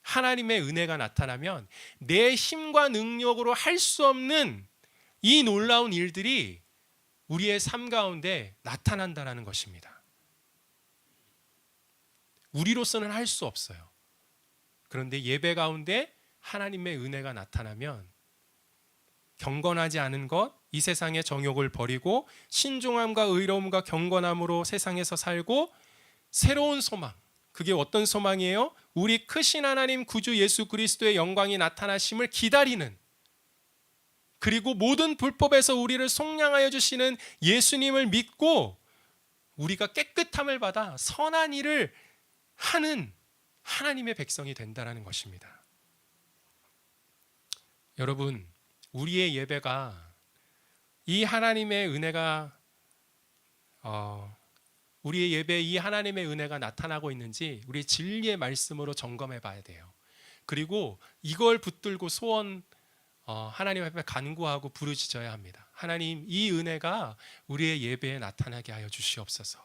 하나님의 은혜가 나타나면 내 힘과 능력으로 할 수 없는 이 놀라운 일들이 우리의 삶 가운데 나타난다는 것입니다. 우리로서는 할 수 없어요. 그런데 예배 가운데 하나님의 은혜가 나타나면 경건하지 않은 것, 이 세상의 정욕을 버리고 신중함과 의로움과 경건함으로 세상에서 살고 새로운 소망, 그게 어떤 소망이에요? 우리 크신 하나님 구주 예수 그리스도의 영광이 나타나심을 기다리는, 그리고 모든 불법에서 우리를 속량하여 주시는 예수님을 믿고 우리가 깨끗함을 받아 선한 일을 하는 하나님의 백성이 된다는 것입니다. 여러분, 우리의 예배가 이 하나님의 은혜가 우리의 예배에 이 하나님의 은혜가 나타나고 있는지 우리 진리의 말씀으로 점검해 봐야 돼요. 그리고 이걸 붙들고 소원 하나님 앞에 간구하고 부르짖어야 합니다. 하나님, 이 은혜가 우리의 예배에 나타나게 하여 주시옵소서.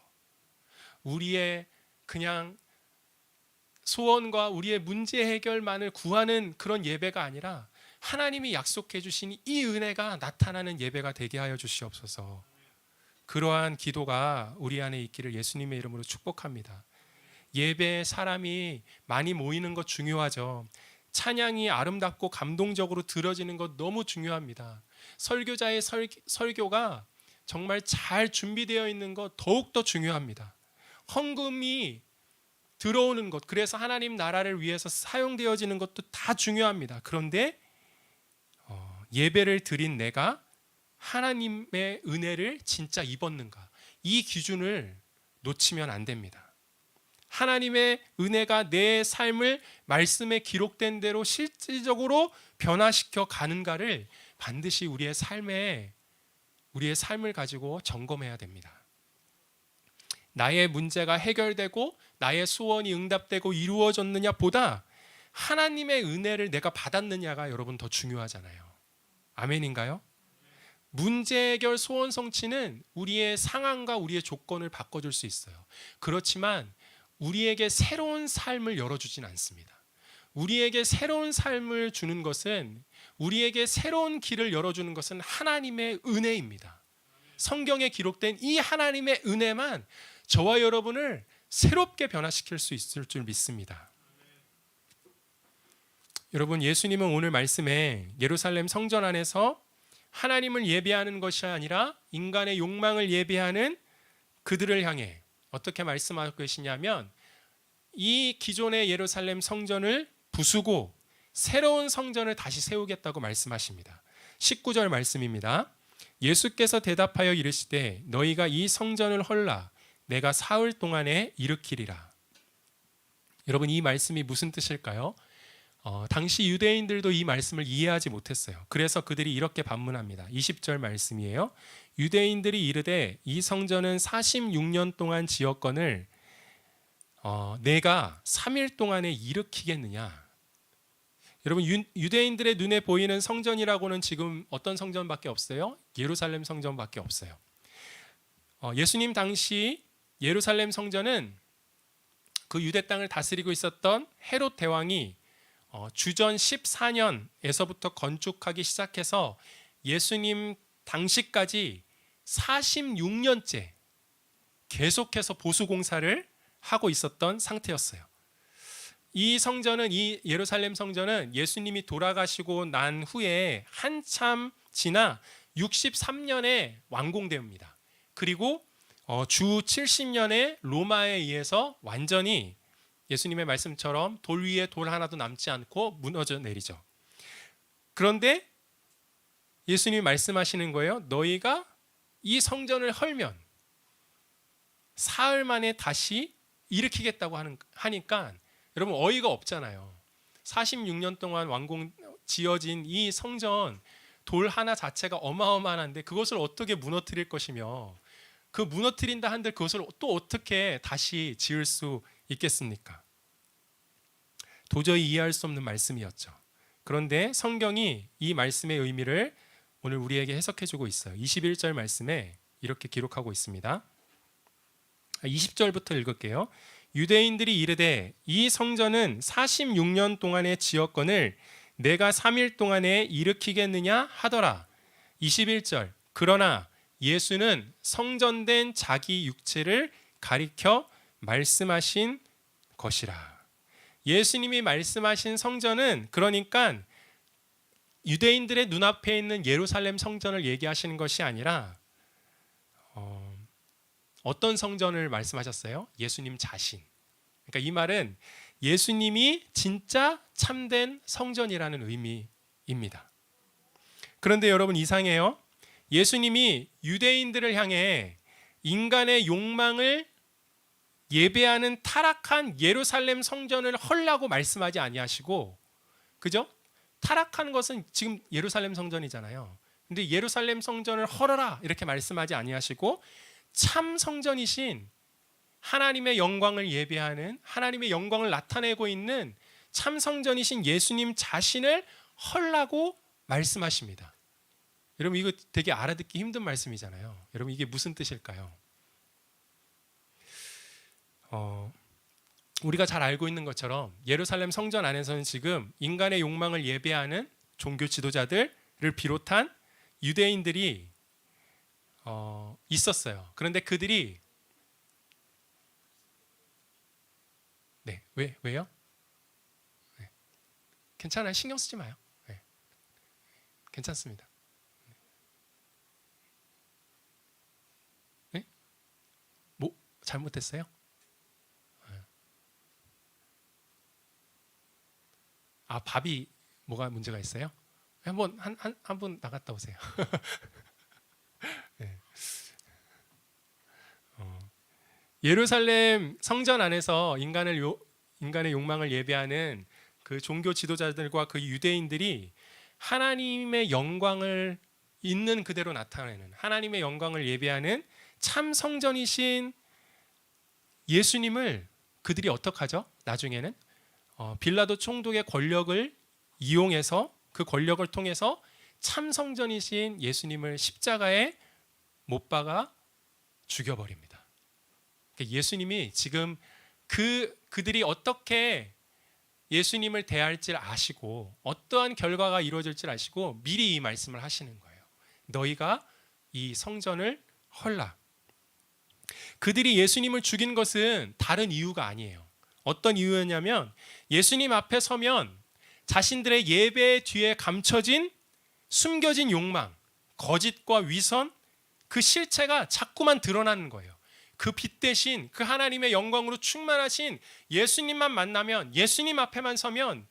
우리의 그냥 소원과 우리의 문제 해결만을 구하는 그런 예배가 아니라 하나님이 약속해 주신 이 은혜가 나타나는 예배가 되게 하여 주시옵소서. 그러한 기도가 우리 안에 있기를 예수님의 이름으로 축복합니다. 예배에 사람이 많이 모이는 것 중요하죠. 찬양이 아름답고 감동적으로 들어지는 것 너무 중요합니다. 설교자의 설교가 정말 잘 준비되어 있는 것 더욱더 중요합니다. 헌금이 들어오는 것, 그래서 하나님 나라를 위해서 사용되어지는 것도 다 중요합니다. 그런데 예배를 드린 내가 하나님의 은혜를 진짜 입었는가, 이 기준을 놓치면 안 됩니다. 하나님의 은혜가 내 삶을 말씀에 기록된 대로 실질적으로 변화시켜 가는가를 반드시 우리의 삶을 가지고 점검해야 됩니다. 나의 문제가 해결되고 나의 소원이 응답되고 이루어졌느냐 보다 하나님의 은혜를 내가 받았느냐가 여러분 더 중요하잖아요. 아멘인가요? 문제 해결 소원 성취는 우리의 상황과 우리의 조건을 바꿔줄 수 있어요. 그렇지만 우리에게 새로운 삶을 열어주진 않습니다. 우리에게 새로운 삶을 주는 것은, 우리에게 새로운 길을 열어주는 것은 하나님의 은혜입니다. 성경에 기록된 이 하나님의 은혜만 저와 여러분을 새롭게 변화시킬 수 있을 줄 믿습니다. 여러분, 예수님은 오늘 말씀에 예루살렘 성전 안에서 하나님을 예배하는 것이 아니라 인간의 욕망을 예배하는 그들을 향해 어떻게 말씀하고 계시냐면, 이 기존의 예루살렘 성전을 부수고 새로운 성전을 다시 세우겠다고 말씀하십니다. 19절 말씀입니다. 예수께서 대답하여 이르시되 너희가 이 성전을 헐라 내가 사흘 동안에 일으키리라. 여러분, 이 말씀이 무슨 뜻일까요? 당시 유대인들도 이 말씀을 이해하지 못했어요. 그래서 그들이 이렇게 반문합니다. 20절 말씀이에요. 유대인들이 이르되 이 성전은 46년 동안 지었거늘 내가 3일 동안에 일으키겠느냐. 여러분, 유대인들의 눈에 보이는 성전이라고는 지금 어떤 성전밖에 없어요? 예루살렘 성전밖에 없어요. 예수님 당시 예루살렘 성전은 그 유대 땅을 다스리고 있었던 헤롯 대왕이 주전 14년에서부터 건축하기 시작해서 예수님 당시까지 46년째 계속해서 보수 공사를 하고 있었던 상태였어요. 이 성전은, 이 예루살렘 성전은 예수님이 돌아가시고 난 후에 한참 지나 63년에 완공됩니다. 그리고 주 70년에 로마에 의해서 완전히 예수님의 말씀처럼 돌 위에 돌 하나도 남지 않고 무너져 내리죠. 그런데 예수님이 말씀하시는 거예요. 너희가 이 성전을 헐면 사흘 만에 다시 일으키겠다고 하니까 여러분, 어이가 없잖아요. 46년 동안 지어진 이 성전, 돌 하나 자체가 어마어마한데 그것을 어떻게 무너뜨릴 것이며, 그 무너뜨린다 한들 그것을 또 어떻게 다시 지을 수 있겠습니까? 도저히 이해할 수 없는 말씀이었죠. 그런데 성경이 이 말씀의 의미를 오늘 우리에게 해석해주고 있어요. 21절 말씀에 이렇게 기록하고 있습니다. 20절부터 읽을게요. 유대인들이 이르되 이 성전은 46년 동안에 지었거늘 내가 3일 동안에 일으키겠느냐 하더라. 21절. 그러나 예수는 성전된 자기 육체를 가리켜 말씀하신 것이라. 예수님이 말씀하신 성전은, 그러니까 유대인들의 눈앞에 있는 예루살렘 성전을 얘기하시는 것이 아니라 어떤 성전을 말씀하셨어요? 예수님 자신. 그러니까 이 말은 예수님이 진짜 참된 성전이라는 의미입니다. 그런데 여러분, 이상해요. 예수님이 유대인들을 향해 인간의 욕망을 예배하는 타락한 예루살렘 성전을 헐라고 말씀하지 아니하시고, 그죠? 타락한 것은 지금 예루살렘 성전이잖아요. 근데 예루살렘 성전을 헐어라 이렇게 말씀하지 아니하시고, 참 성전이신 하나님의 영광을 예배하는, 하나님의 영광을 나타내고 있는 참 성전이신 예수님 자신을 헐라고 말씀하십니다. 여러분, 이거 되게 알아듣기 힘든 말씀이잖아요. 여러분, 이게 무슨 뜻일까요? 우리가 잘 알고 있는 것처럼 예루살렘 성전 안에서는 지금 인간의 욕망을 예배하는 종교 지도자들을 비롯한 유대인들이 있었어요. 그런데 그들이 왜요? 괜찮아요. 신경 쓰지 마요. 괜찮습니다. 뭐 잘못했어요? 밥이 뭐가 문제가 있어요? 한번 한 분 나갔다 오세요. 네. 예루살렘 성전 안에서 인간의 욕망을 예배하는 그 종교 지도자들과 그 유대인들이 하나님의 영광을 있는 그대로 나타내는, 하나님의 영광을 예배하는 참 성전이신 예수님을 그들이 어떻게 하죠? 나중에는 빌라도 총독의 권력을 이용해서, 그 권력을 통해서 참 성전이신 예수님을 십자가에 못 박아 죽여버립니다. 그러니까 예수님이 지금 그들이 어떻게 예수님을 대할지 아시고 어떠한 결과가 이루어질지 아시고 미리 이 말씀을 하시는 거예요. 너희가 이 성전을 헐라. 그들이 예수님을 죽인 것은 다른 이유가 아니에요. 어떤 이유였냐면, 예수님 앞에 서면 자신들의 예배 뒤에 감춰진 숨겨진 욕망, 거짓과 위선, 그 실체가 자꾸만 드러나는 거예요. 그 빛 대신 그 하나님의 영광으로 충만하신 예수님만 만나면, 예수님 앞에만 서면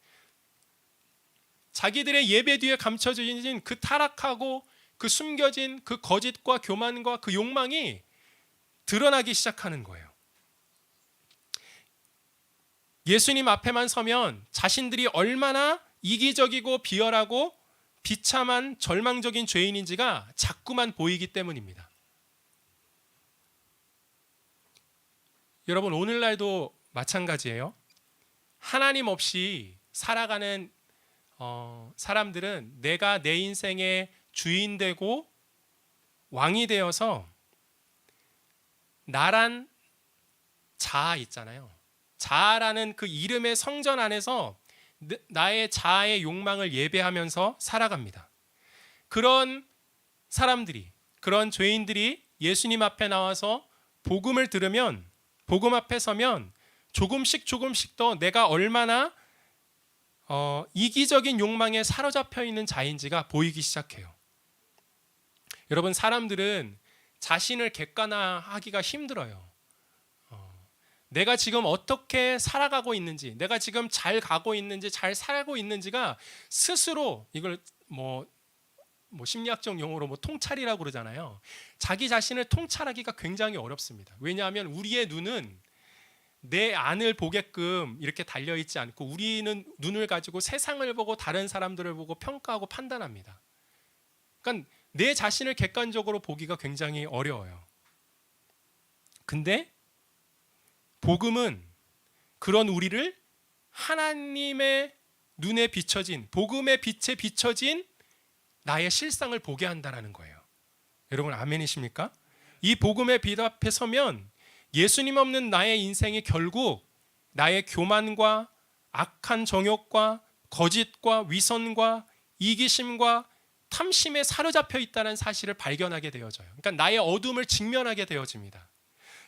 자기들의 예배 뒤에 감춰져 있는 그 타락하고 그 숨겨진 그 거짓과 교만과 그 욕망이 드러나기 시작하는 거예요. 예수님 앞에만 서면 자신들이 얼마나 이기적이고 비열하고 비참한 절망적인 죄인인지가 자꾸만 보이기 때문입니다. 여러분, 오늘날도 마찬가지예요. 하나님 없이 살아가는 사람들은 내가 내 인생의 주인 되고 왕이 되어서 나란 자아 있잖아요. 자아라는 그 이름의 성전 안에서 나의 자아의 욕망을 예배하면서 살아갑니다. 그런 사람들이, 그런 죄인들이 예수님 앞에 나와서 복음을 들으면, 복음 앞에 서면 조금씩 더 내가 얼마나 이기적인 욕망에 사로잡혀 있는 자인지가 보이기 시작해요. 여러분, 사람들은 자신을 객관화하기가 힘들어요. 내가 지금 어떻게 살아가고 있는지, 내가 지금 잘 가고 있는지, 잘 살고 있는지가 스스로, 이걸 뭐 심리학적 용어로 통찰이라고 그러잖아요. 자기 자신을 통찰하기가 굉장히 어렵습니다. 왜냐하면 우리의 눈은 내 안을 보게끔 이렇게 달려있지 않고, 우리는 눈을 가지고 세상을 보고 다른 사람들을 보고 평가하고 판단합니다. 그러니까 내 자신을 객관적으로 보기가 굉장히 어려워요. 근데 복음은 그런 우리를 하나님의 눈에 비춰진, 복음의 빛에 비춰진 나의 실상을 보게 한다는 거예요. 여러분, 아멘이십니까? 이 복음의 빛 앞에 서면 예수님 없는 나의 인생이 결국 나의 교만과 악한 정욕과 거짓과 위선과 이기심과 탐심에 사로잡혀 있다는 사실을 발견하게 되어져요. 그러니까 나의 어둠을 직면하게 되어집니다.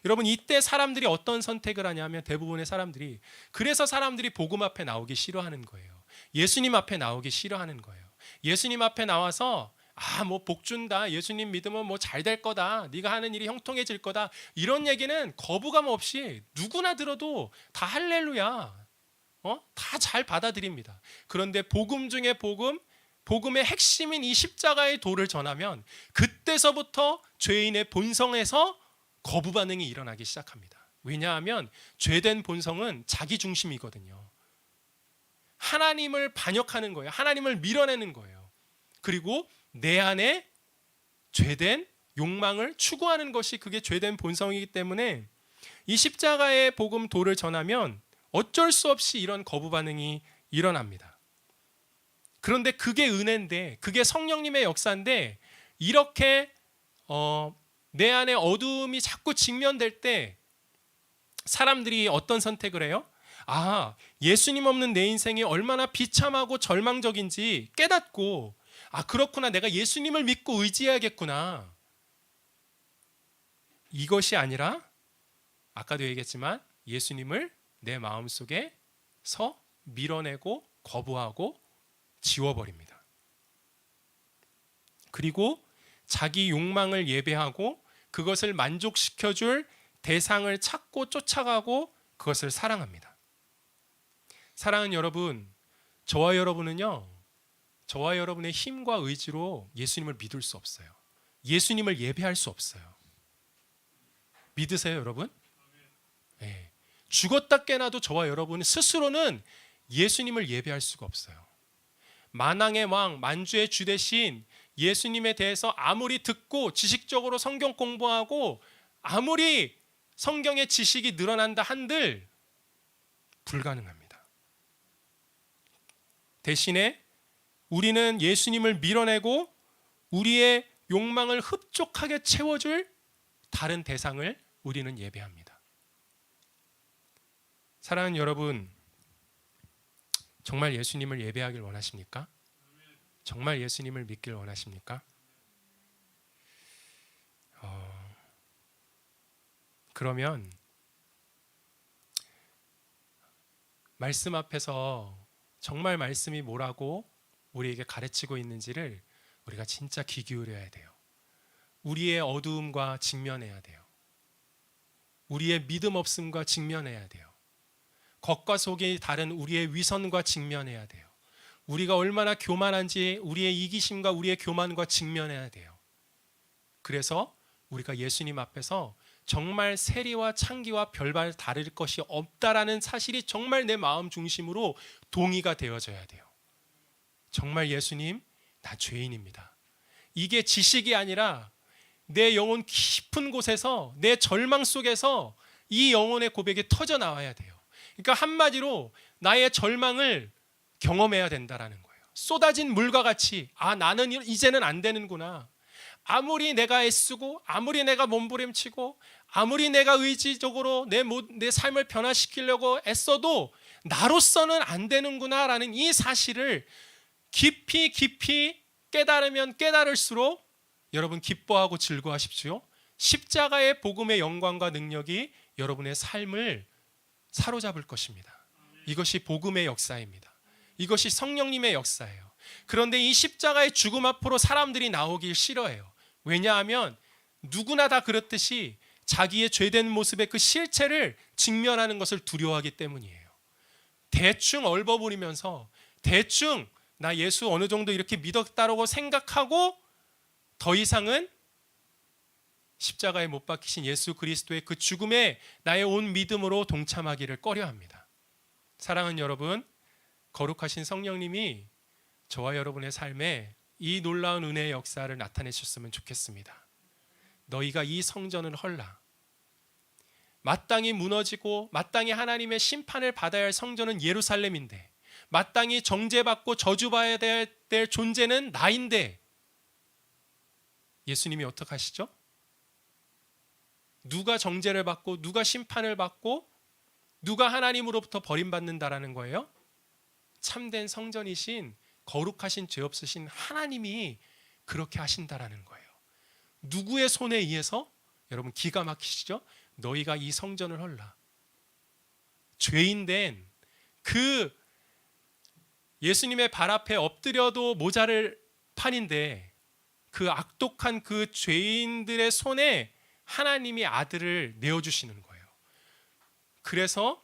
여러분, 이때 사람들이 어떤 선택을 하냐면, 대부분의 사람들이, 그래서 사람들이 복음 앞에 나오기 싫어하는 거예요. 예수님 앞에 나오기 싫어하는 거예요. 예수님 앞에 나와서 복 준다, 예수님 믿으면 잘 될 거다, 네가 하는 일이 형통해질 거다, 이런 얘기는 거부감 없이 누구나 들어도 다 할렐루야, 다 잘 받아들입니다. 그런데 복음 중에 복음의 핵심인 이 십자가의 도를 전하면 그때서부터 죄인의 본성에서 거부 반응이 일어나기 시작합니다. 왜냐하면 죄된 본성은 자기 중심이거든요. 하나님을 반역하는 거예요. 하나님을 밀어내는 거예요. 그리고 내 안에 죄된 욕망을 추구하는 것이, 그게 죄된 본성이기 때문에 이 십자가의 복음 도를 전하면 어쩔 수 없이 이런 거부 반응이 일어납니다. 그런데 그게 은혜인데, 그게 성령님의 역사인데, 이렇게 내 안에 어둠이 자꾸 직면될 때 사람들이 어떤 선택을 해요? 예수님 없는 내 인생이 얼마나 비참하고 절망적인지 깨닫고, 그렇구나, 내가 예수님을 믿고 의지해야겠구나. 이것이 아니라 아까도 얘기했지만 예수님을 내 마음속에서 밀어내고 거부하고 지워버립니다. 그리고 자기 욕망을 예배하고 그것을 만족시켜줄 대상을 찾고 쫓아가고 그것을 사랑합니다. 사랑하는 여러분, 저와 여러분의 힘과 의지로 예수님을 믿을 수 없어요. 예수님을 예배할 수 없어요. 믿으세요, 여러분? 네. 죽었다 깨나도 저와 여러분 스스로는 예수님을 예배할 수가 없어요. 만왕의 왕, 만주의 주 대신 예수님에 대해서 아무리 듣고 지식적으로 성경 공부하고 아무리 성경의 지식이 늘어난다 한들 불가능합니다. 대신에 우리는 예수님을 밀어내고 우리의 욕망을 흡족하게 채워줄 다른 대상을 우리는 예배합니다. 사랑하는 여러분, 정말 예수님을 예배하길 원하십니까? 정말 예수님을 믿길 원하십니까? 그러면 말씀 앞에서 정말 말씀이 뭐라고 우리에게 가르치고 있는지를 우리가 진짜 귀 기울여야 돼요. 우리의 어두움과 직면해야 돼요. 우리의 믿음 없음과 직면해야 돼요. 겉과 속이 다른 우리의 위선과 직면해야 돼요. 우리가 얼마나 교만한지 우리의 이기심과 우리의 교만과 직면해야 돼요. 그래서 우리가 예수님 앞에서 정말 세리와 창기와 별반 다를 것이 없다라는 사실이 정말 내 마음 중심으로 동의가 되어져야 돼요. 정말 예수님, 나 죄인입니다. 이게 지식이 아니라 내 영혼 깊은 곳에서, 내 절망 속에서 이 영혼의 고백이 터져 나와야 돼요. 그러니까 한마디로 나의 절망을 경험해야 된다라는 거예요. 쏟아진 물과 같이, 나는 이제는 안 되는구나. 아무리 내가 애쓰고, 아무리 내가 몸부림치고, 아무리 내가 의지적으로 내 삶을 변화시키려고 애써도 나로서는 안 되는구나라는 이 사실을 깊이 깨달으면 깨달을수록 여러분 기뻐하고 즐거워하십시오. 십자가의 복음의 영광과 능력이 여러분의 삶을 사로잡을 것입니다. 이것이 복음의 역사입니다. 이것이 성령님의 역사예요. 그런데 이 십자가의 죽음 앞으로 사람들이 나오길 싫어해요. 왜냐하면 누구나 다 그렇듯이 자기의 죄된 모습의 그 실체를 직면하는 것을 두려워하기 때문이에요. 대충 얼버무리면서 대충 나 예수 어느 정도 이렇게 믿었다라고 생각하고 더 이상은 십자가에 못 박히신 예수 그리스도의 그 죽음에 나의 온 믿음으로 동참하기를 꺼려합니다. 사랑하는 여러분, 거룩하신 성령님이 저와 여러분의 삶에 이 놀라운 은혜의 역사를 나타내셨으면 좋겠습니다. 너희가 이 성전을 헐라. 마땅히 무너지고 마땅히 하나님의 심판을 받아야 할 성전은 예루살렘인데, 마땅히 정죄받고 저주받아야 될 존재는 나인데, 예수님이 어떻게 하시죠? 누가 정죄를 받고 누가 심판을 받고 누가 하나님으로부터 버림받는다라는 거예요? 참된 성전이신 거룩하신 죄 없으신 하나님이 그렇게 하신다라는 거예요. 누구의 손에 의해서? 여러분 기가 막히시죠? 너희가 이 성전을 헐라. 죄인된 그 예수님의 발 앞에 엎드려도 모자를 판인데, 그 악독한 그 죄인들의 손에 하나님이 아들을 내어주시는 거예요. 그래서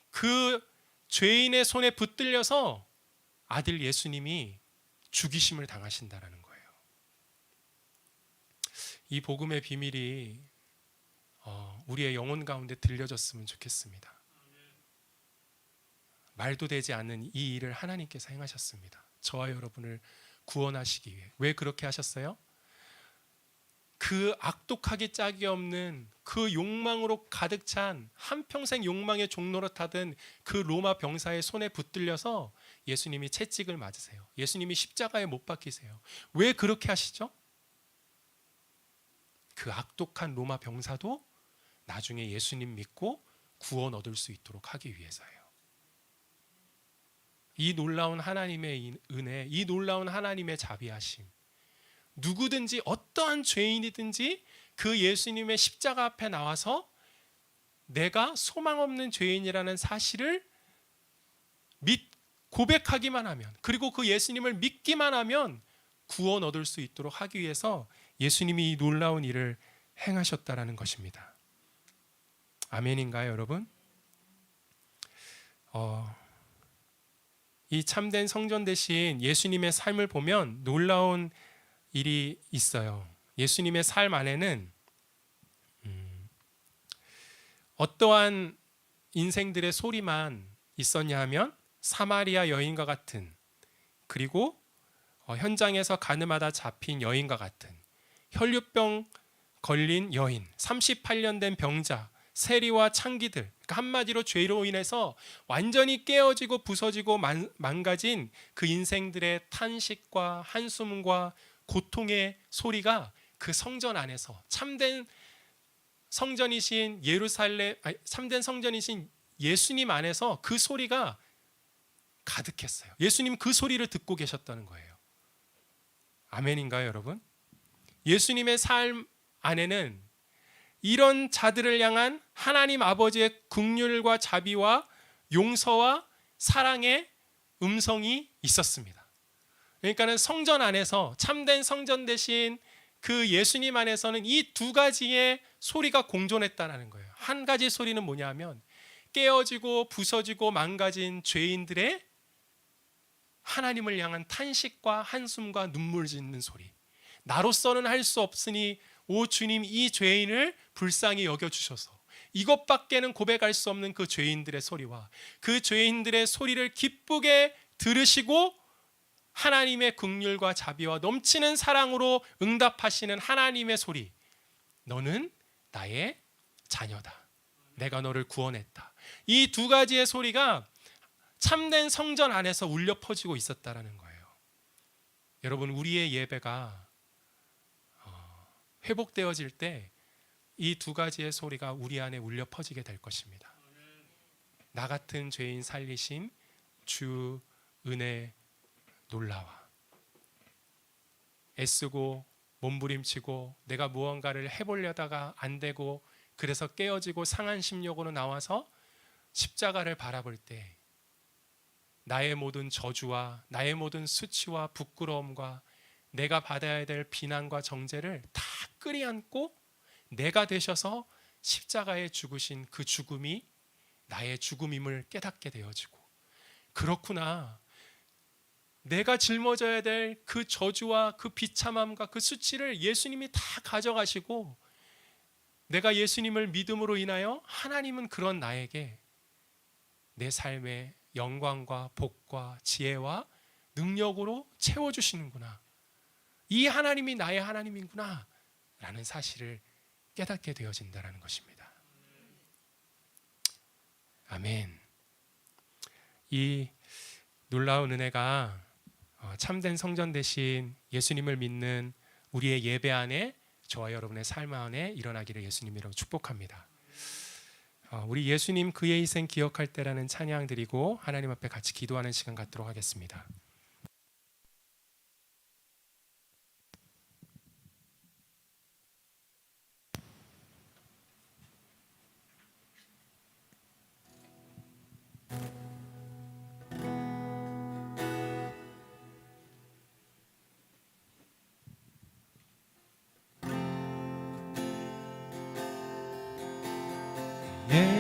그 죄인의 손에 붙들려서 아들 예수님이 죽이심을 당하신다라는 거예요. 이 복음의 비밀이 우리의 영혼 가운데 들려졌으면 좋겠습니다. 말도 되지 않는 이 일을 하나님께서 행하셨습니다. 저와 여러분을 구원하시기 위해. 왜 그렇게 하셨어요? 그 악독하기 짝이 없는 그 욕망으로 가득 찬 한평생 욕망의 종로로 타던 그 로마 병사의 손에 붙들려서 예수님이 채찍을 맞으세요. 예수님이 십자가에 못 박히세요. 왜 그렇게 하시죠? 그 악독한 로마 병사도 나중에 예수님 믿고 구원 얻을 수 있도록 하기 위해서예요. 이 놀라운 하나님의 은혜, 이 놀라운 하나님의 자비하심, 누구든지 어떠한 죄인이든지 그 예수님의 십자가 앞에 나와서 내가 소망 없는 죄인이라는 사실을 고백하기만 하면, 그리고 그 예수님을 믿기만 하면 구원 얻을 수 있도록 하기 위해서 예수님이 이 놀라운 일을 행하셨다라는 것입니다. 아멘인가요, 여러분? 이 참된 성전 대신 예수님의 삶을 보면 놀라운 일이 있어요. 예수님의 삶 안에는 어떠한 인생들의 소리만 있었냐 하면 사마리아 여인과 같은, 그리고 현장에서 가늠하다 잡힌 여인과 같은, 혈류병 걸린 여인, 38년 된 병자, 세리와 창기들, 그러니까 한마디로 죄로 인해서 완전히 깨어지고 부서지고 망가진 그 인생들의 탄식과 한숨과 고통의 소리가 그 성전 안에서 참된 성전이신 참된 성전이신 예수님 안에서 그 소리가 가득했어요. 예수님 그 소리를 듣고 계셨다는 거예요. 아멘인가요, 여러분? 예수님의 삶 안에는 이런 자들을 향한 하나님 아버지의 긍휼과 자비와 용서와 사랑의 음성이 있었습니다. 그러니까는 성전 안에서 참된 성전 대신 그 예수님 안에서는 이 두 가지의 소리가 공존했다는 거예요. 한 가지 소리는 뭐냐면 깨어지고 부서지고 망가진 죄인들의 하나님을 향한 탄식과 한숨과 눈물 짓는 소리. 나로서는 할 수 없으니 오 주님 이 죄인을 불쌍히 여겨주셔서, 이것밖에는 고백할 수 없는 그 죄인들의 소리와 그 죄인들의 소리를 기쁘게 들으시고 하나님의 긍휼과 자비와 넘치는 사랑으로 응답하시는 하나님의 소리. 너는 나의 자녀다. 내가 너를 구원했다. 이 두 가지의 소리가 참된 성전 안에서 울려 퍼지고 있었다는 거예요. 여러분, 우리의 예배가 회복되어질 때 이 두 가지의 소리가 우리 안에 울려 퍼지게 될 것입니다. 나 같은 죄인 살리심, 주 은혜 놀라와. 애쓰고 몸부림치고 내가 무언가를 해보려다가 안 되고 그래서 깨어지고 상한 심령으로 나와서 십자가를 바라볼 때 나의 모든 저주와 나의 모든 수치와 부끄러움과 내가 받아야 될 비난과 정죄를 다 끌어안고 내가 되셔서 십자가에 죽으신 그 죽음이 나의 죽음임을 깨닫게 되어지고, 그렇구나, 내가 짊어져야 될 그 저주와 그 비참함과 그 수치를 예수님이 다 가져가시고 내가 예수님을 믿음으로 인하여 하나님은 그런 나에게 내 삶의 영광과 복과 지혜와 능력으로 채워주시는구나, 이 하나님이 나의 하나님이구나 라는 사실을 깨닫게 되어진다는 것입니다. 아멘. 이 놀라운 은혜가 참된 성전 대신 예수님을 믿는 우리의 예배 안에, 저와 여러분의 삶 안에 일어나기를 예수님이라고 축복합니다. 우리 예수님 그의 희생 기억할 때라는 찬양 드리고 하나님 앞에 같이 기도하는 시간 갖도록 하겠습니다.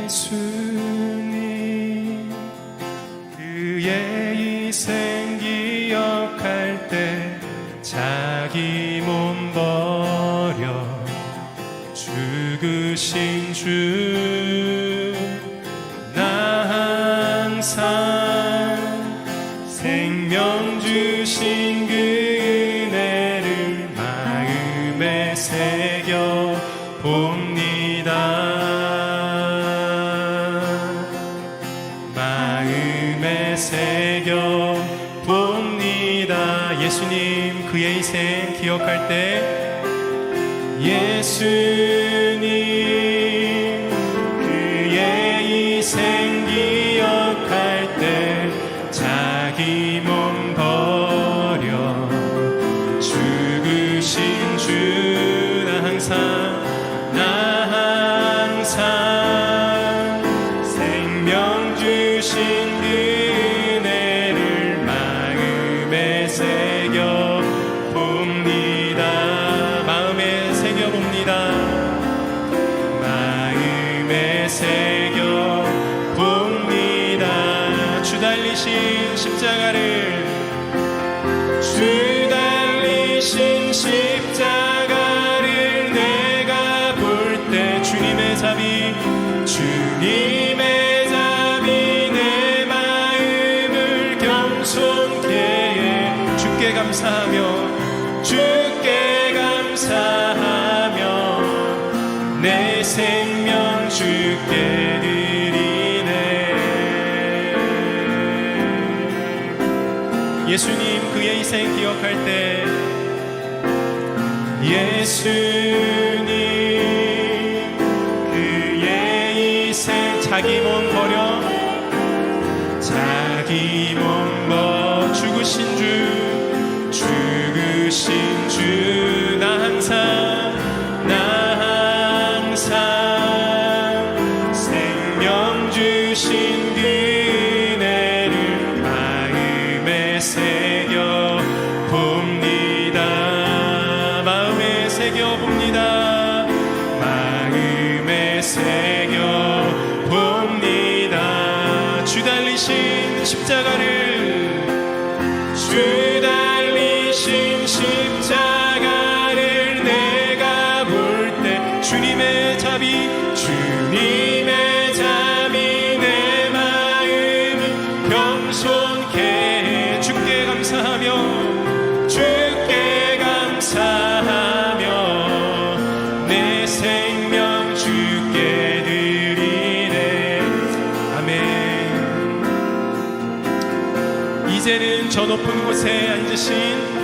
예수님 그의 희생 기억할 때 자기 몸 버려 죽으신 주, 나 항상 생명 주신 그 은혜를 마음에 새겨 봅니다. 새겨 봅니다. 예수님 그의 희생 기억할 때, 예수님 그의 희생 기억할 때 자기 몸 버려 죽으신 주, 나 항상 생명 주신 주 달리신 십자가를 내가 볼 때 주님의 자비 내 마음을 겸손케 해. 주께 감사하며 내 생명 주께 예수님 그의 희생 기억할 때, 예수님 그의 희생 자기 몸 버려 죽으신 주, 나 항상 생명 주신 그 새겨 십자가를 주 달리신 십자가를 내가 볼 때 주님의 자비 내 마음을 겸손케 해 주께 감사하며 내 생명 주께 드리네. 아멘. 이제는 저 높은 곳에 앉으신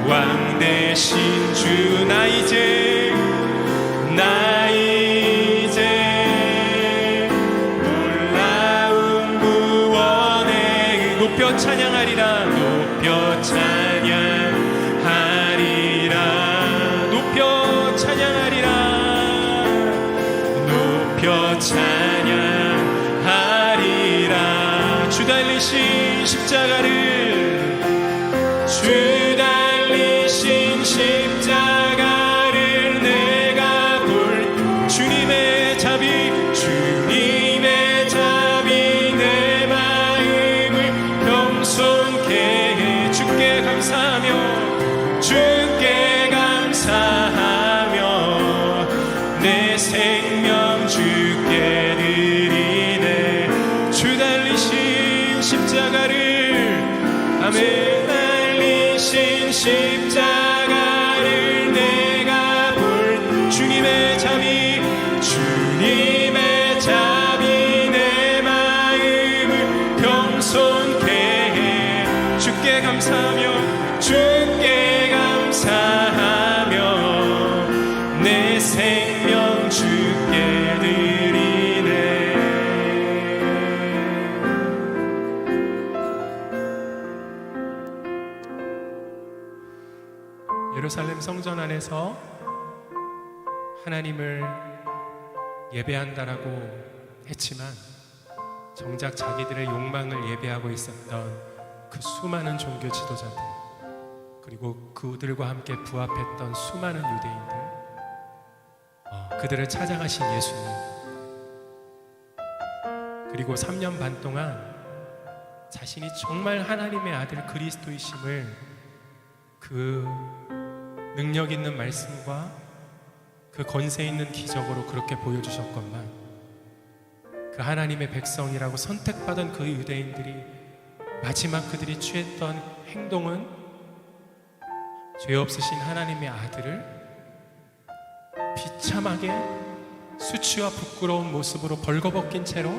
왕 대신 주 나 이제 놀라운 구원에 높여 찬양하리라 높여 찬양하리라 주 달리신 십자가를 내가 볼 주님의 자비 내 마음을 겸손케 해 주께 감사하며 내 생명 주께 드리네. 주 달리신 십자가를 아멘. 십자가를 내가 볼 주님의 자비 내 마음을 겸손케 해 주께 감사하며 내 생명 주께 드리네. 예루살렘 성전 안에서 하나님을 예배한다라고 했지만 정작 자기들의 욕망을 예배하고 있었던 그 수많은 종교 지도자들, 그리고 그들과 함께 부합했던 수많은 유대인들, 그들을 찾아가신 예수님, 그리고 3년 반 동안 자신이 정말 하나님의 아들 그리스도이심을 그 능력 있는 말씀과 그 권세 있는 기적으로 그렇게 보여주셨건만, 그 하나님의 백성이라고 선택받은 그 유대인들이 마지막 그들이 취했던 행동은 죄 없으신 하나님의 아들을 비참하게 수치와 부끄러운 모습으로 벌거벗긴 채로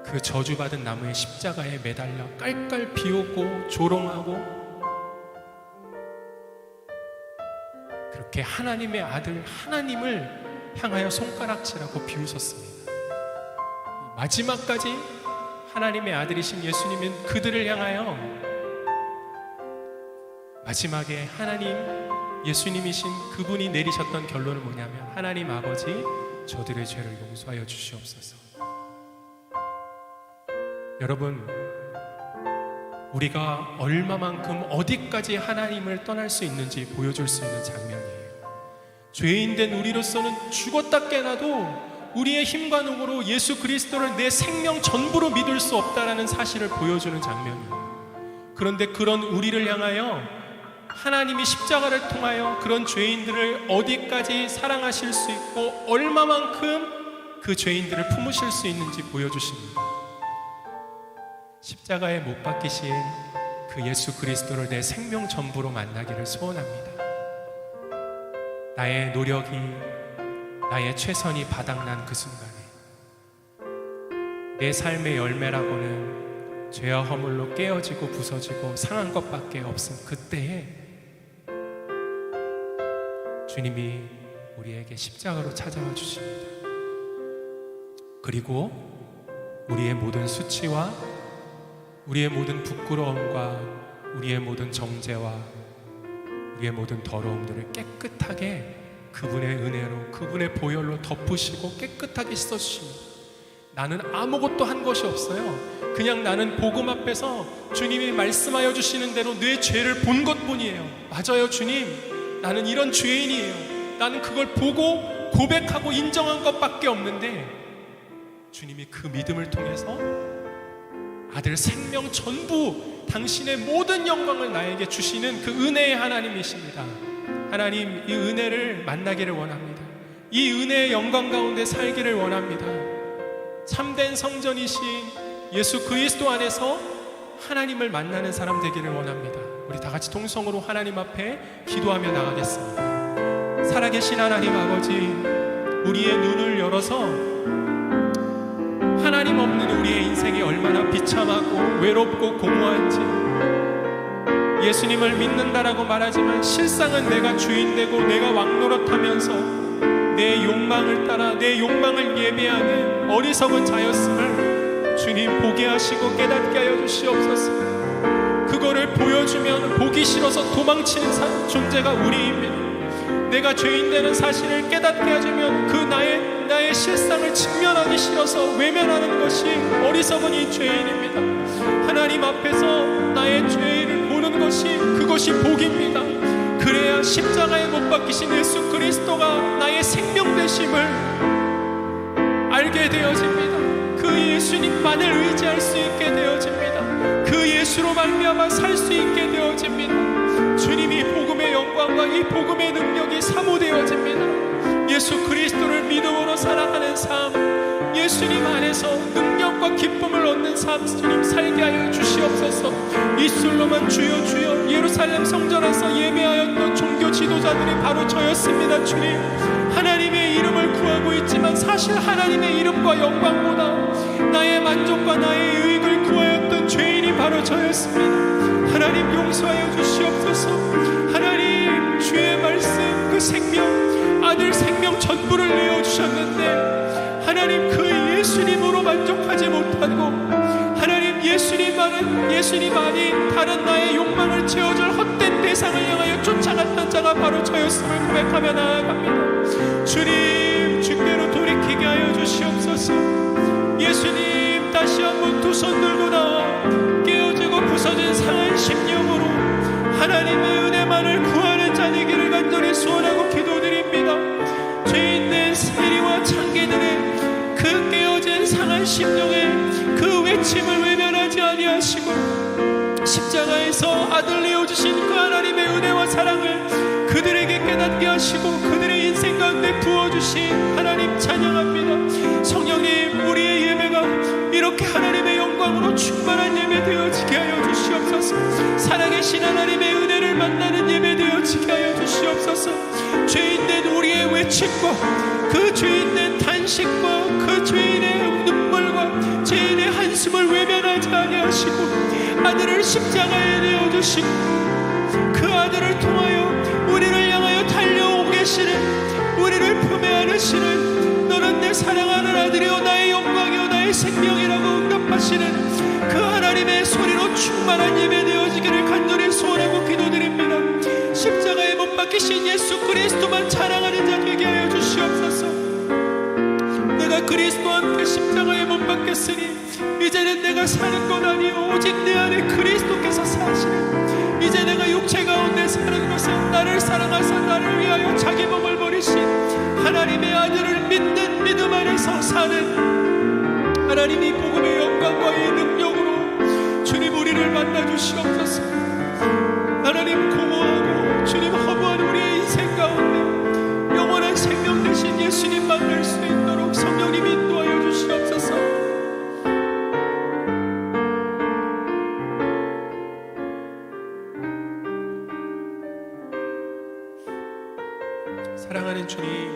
그 저주받은 나무의 십자가에 매달려 깔깔 비웃고 조롱하고, 그렇게 하나님의 아들 하나님을 향하여 손가락질하고 비웃었습니다. 마지막까지 하나님의 아들이신 예수님은 그들을 향하여 마지막에 하나님 예수님이신 그분이 내리셨던 결론은 뭐냐면, 하나님 아버지 저들의 죄를 용서하여 주시옵소서. 여러분, 우리가 얼마만큼 어디까지 하나님을 떠날 수 있는지 보여줄 수 있는 장면이에요. 죄인된 우리로서는 죽었다 깨나도 우리의 힘과 능으로 예수 그리스도를 내 생명 전부로 믿을 수 없다라는 사실을 보여주는 장면이에요. 그런데 그런 우리를 향하여 하나님이 십자가를 통하여 그런 죄인들을 어디까지 사랑하실 수 있고 얼마만큼 그 죄인들을 품으실 수 있는지 보여주십니다. 십자가에 못 박히신 그 예수 그리스도를 내 생명 전부로 만나기를 소원합니다. 나의 노력이, 나의 최선이 바닥난 그 순간에 내 삶의 열매라고는 죄와 허물로 깨어지고 부서지고 상한 것밖에 없음 그때에 주님이 우리에게 십자가로 찾아와 주십니다. 그리고 우리의 모든 수치와 우리의 모든 부끄러움과 우리의 모든 정죄와 우리의 모든 더러움들을 깨끗하게 그분의 은혜로, 그분의 보혈로 덮으시고 깨끗하게 씻어주십니다. 나는 아무것도 한 것이 없어요. 그냥 나는 복음 앞에서 주님이 말씀하여 주시는 대로 내 죄를 본 것뿐이에요. 맞아요, 주님. 나는 이런 죄인이에요. 나는 그걸 보고 고백하고 인정한 것밖에 없는데, 주님이 그 믿음을 통해서 아들 생명 전부, 당신의 모든 영광을 나에게 주시는 그 은혜의 하나님이십니다. 하나님, 이 은혜를 만나기를 원합니다. 이 은혜의 영광 가운데 살기를 원합니다. 참된 성전이신 예수 그리스도 안에서 하나님을 만나는 사람 되기를 원합니다. 우리 다 같이 통성으로 하나님 앞에 기도하며 나가겠습니다. 살아계신 하나님 아버지, 우리의 눈을 열어서 하나님 없는 우리의 인생이 얼마나 비참하고 외롭고 공허한지, 예수님을 믿는다라고 말하지만 실상은 내가 주인되고 내가 왕노릇하면서 내 욕망을 따라 내 욕망을 예배하는 어리석은 자였음을 주님 보게 하시고 깨닫게 하여 주시옵소서. 그거를 보여주면 보기 싫어서 도망치는 존재가 우리입니다. 내가 죄인 되는 사실을 깨닫게 해주면 그 나의 실상을 직면하기 싫어서 외면하는 것이 어리석은 이 죄인입니다. 하나님 앞에서 나의 죄를 보는 것이, 그것이 복입니다. 그래야 십자가에 못 박히신 예수 그리스도가 나의 생명 되심을 알게 되어집니다. 그 예수님만을 의지할 수 있게 되어집니다. 그 예수로 말미암아 살 수 있게 되어집니다. 주님이 복음의 영광과 이 복음의 능력이 사모되어집니다. 예수 그리스도를 믿음으로 살아가는 삶, 예수님 안에서 능력과 기쁨을 얻는 삶, 주님 살게 하여 주시옵소서. 이슬로만 주여 주여 예루살렘 성전에서 예배하였던 종교 지도자들이 바로 저였습니다. 주님, 하나님의 이름을 구하고 있지만 사실 하나님의 이름과 영광보다 나의 만족과 나의 유익을 구하였던 죄인이 바로 저였습니다. 하나님 용서하여 주시옵소서. 하나님, 주의 말씀, 그 생명, 아들 생명 전부를 내어주셨는데 하나님, 그 예수님으로 만족하지 못하고 하나님, 예수님 아닌 다른 나의 욕망을 채워줄 헛된 대상을 향하여 쫓아갔던 자가 바로 저였음을 고백하며 나아갑니다. 주님, 주께로 돌이키게 하여 주시옵소서. 예수님, 다시 한번 두 손 들고 나와 깨어지고 부서진 상한 심령으로 하나님의 은혜만을 구하는 자 되기를 간절히 소원하고 기도드립니다. 죄인된 세리와 창기들의 그 깨어진 상한 심령의 그 외침을 외면하지 아니하시고 십자가에서 아들 내어주신 그 하나님의 은혜와 사랑을 그들에게 깨닫게 하시고 그들의 인생 가운데 부어주신 하나님 찬양합니다. 성령님, 우리의 예배가 이렇게 하나님의 영광으로 충만한 예배 되어지게 하여 주시옵소서. 살아계신 하나님의 은혜를 만나는 예배 되어지게 하여 주시옵소서. 죄인된 우리의 외침과 그 죄인된 탄식과 그 죄인의 눈물과 죄인의 한숨을 외면하지 아니하시고 아들을 십자가에 내어주시고 그 아들을 통하여 우리를 향하여 달려오고 계시는, 우리를 품에 안으시는, 너는 내 사랑하는 아들이요 나의 영광이요 나의 생명이라고 응답하시는 그 하나님의 소리로 충만한 예배 되어지기를 간절히 소원하고 기도드립니다. 십자가에 못 박히신 예수 그리스도만 자랑하는 자 되게 하여 주시옵소서. 내가 그리스도와 함께 십자가에 못 박혔으니 이제는 내가 사는 것 아니요 오직 내 안에 그리스도께서 사시네. 이제 내가 육체 가운데 사는 것은 나를 사랑하사 나를 위하여 자기 몸을 버리신 하나님의 아들을 믿는 믿음 안에서 사는 하나님이 복음의 영광과 이 능력으로 주님 우리를 만나 주시옵소서. 하나님 공허하고 주님 허무한 우리의 인생 가운데 영원한 생명 되신 예수님 만날 수 있도록 성령님 인도하여 주시옵소서. 사랑하는 주님,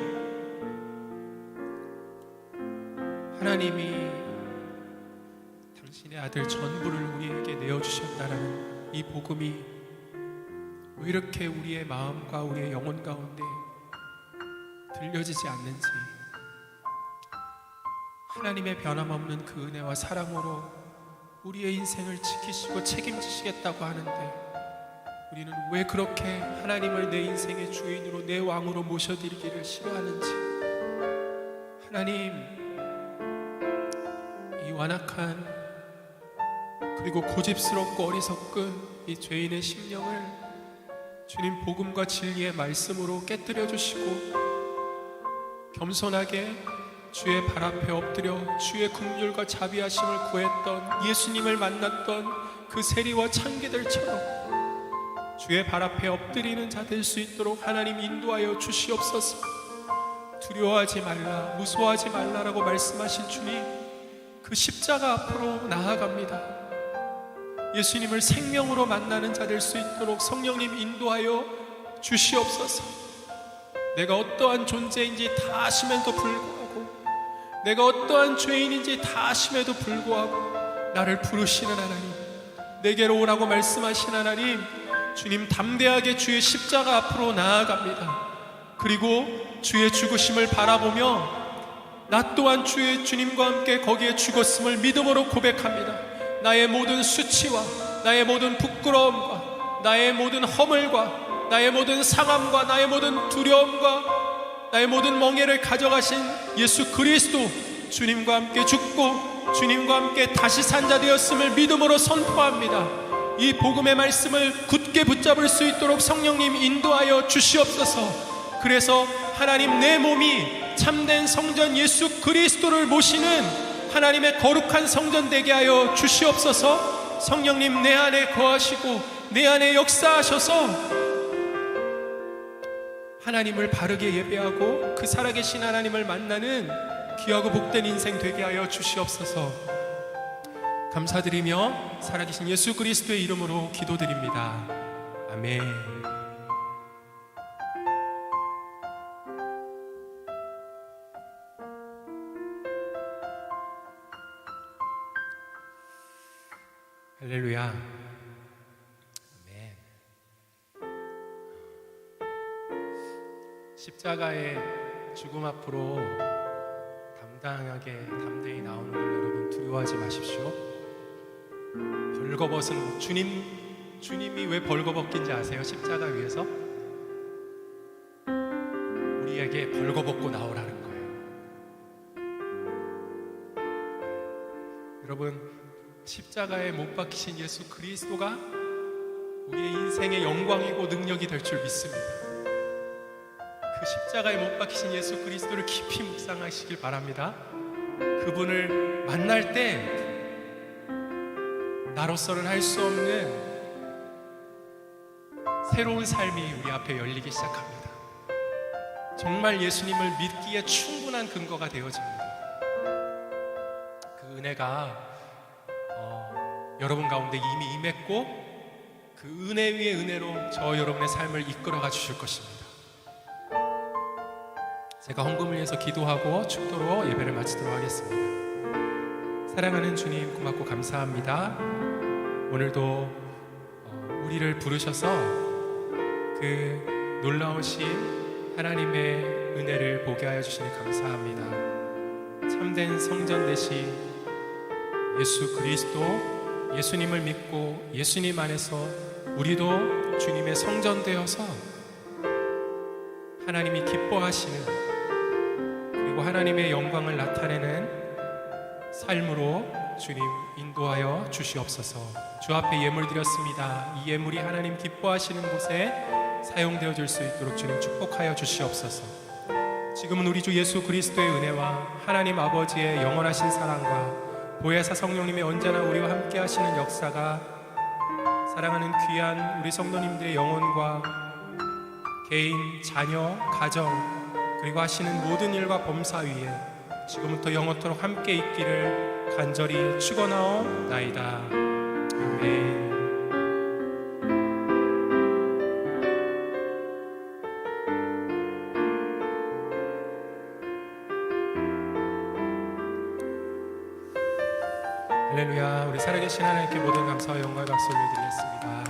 하나님이 당신의 아들 전부를 우리에게 내어주셨다라는 이 복음이 왜 이렇게 우리의 마음과 우리의 영혼 가운데 들려지지 않는지, 하나님의 변함없는 그 은혜와 사랑으로 우리의 인생을 지키시고 책임지시겠다고 하는데 우리는 왜 그렇게 하나님을 내 인생의 주인으로 내 왕으로 모셔드리기를 싫어하는지, 하나님, 이 완악한 그리고 고집스럽고 어리석은 이 죄인의 심령을 주님 복음과 진리의 말씀으로 깨뜨려 주시고 겸손하게 주의 발 앞에 엎드려 주의 긍휼과 자비하심을 구했던 예수님을 만났던 그 세리와 창기들처럼 주의 발 앞에 엎드리는 자 될 수 있도록 하나님 인도하여 주시옵소서. 두려워하지 말라, 무서워하지 말라라고 말씀하신 주님, 그 십자가 앞으로 나아갑니다. 예수님을 생명으로 만나는 자 될 수 있도록 성령님 인도하여 주시옵소서. 내가 어떠한 존재인지 다 아심에도 불구하고, 내가 어떠한 죄인인지 다 아심에도 불구하고 나를 부르시는 하나님, 내게로 오라고 말씀하신 하나님, 주님 담대하게 주의 십자가 앞으로 나아갑니다. 그리고 주의 죽으심을 바라보며 나 또한 주님과 함께 거기에 죽었음을 믿음으로 고백합니다. 나의 모든 수치와 나의 모든 부끄러움과 나의 모든 허물과 나의 모든 상함과 나의 모든 두려움과 나의 모든 멍에를 가져가신 예수 그리스도, 주님과 함께 죽고 주님과 함께 다시 산 자 되었음을 믿음으로 선포합니다. 이 복음의 말씀을 굳게 붙잡을 수 있도록 성령님 인도하여 주시옵소서. 그래서 하나님, 내 몸이 참된 성전 예수 그리스도를 모시는 하나님의 거룩한 성전 되게 하여 주시옵소서. 성령님 내 안에 거하시고 내 안에 역사하셔서 하나님을 바르게 예배하고 그 살아계신 하나님을 만나는 귀하고 복된 인생 되게 하여 주시옵소서. 감사드리며 살아계신 예수 그리스도의 이름으로 기도드립니다. 아멘. 할렐루야. 아멘. 십자가의 죽음 앞으로 담대히 나오는 걸 여러분 두려워하지 마십시오. 벌거벗은 주님이 왜 벌거벗긴지 아세요? 십자가 위에서 우리에게 벌거벗고 나오라는 거예요. 여러분, 십자가에 못 박히신 예수 그리스도가 우리의 인생의 영광이고 능력이 될 줄 믿습니다. 그 십자가에 못 박히신 예수 그리스도를 깊이 묵상하시길 바랍니다. 그분을 만날 때 나로서는 할 수 없는 새로운 삶이 우리 앞에 열리기 시작합니다. 정말 예수님을 믿기에 충분한 근거가 되어집니다. 그 은혜가 여러분 가운데 이미 임했고 그 은혜 위에 은혜로 저 여러분의 삶을 이끌어가 주실 것입니다. 제가 헌금을 위해서 기도하고 축도로 예배를 마치도록 하겠습니다. 사랑하는 주님, 고맙고 감사합니다. 오늘도 우리를 부르셔서 그 놀라우신 하나님의 은혜를 보게 하여 주시니 감사합니다. 참된 성전 되신 예수 그리스도, 예수님을 믿고 예수님 안에서 우리도 주님의 성전 되어서 하나님이 기뻐하시는, 그리고 하나님의 영광을 나타내는 삶으로 주님 인도하여 주시옵소서. 주 앞에 예물 드렸습니다. 이 예물이 하나님 기뻐하시는 곳에 사용되어 줄 수 있도록 주님 축복하여 주시옵소서. 지금은 우리 주 예수 그리스도의 은혜와 하나님 아버지의 영원하신 사랑과 보혜사 성령님의 언제나 우리와 함께 하시는 역사가 사랑하는 귀한 우리 성도님들의 영혼과 개인, 자녀, 가정, 그리고 하시는 모든 일과 범사 위에 지금부터 영원토록 함께 있기를 간절히 축원하옵나이다. 아멘. 할렐루야. 우리 살아계신 하나님께 모든 감사와 영광과 박수 올려드리겠습니다.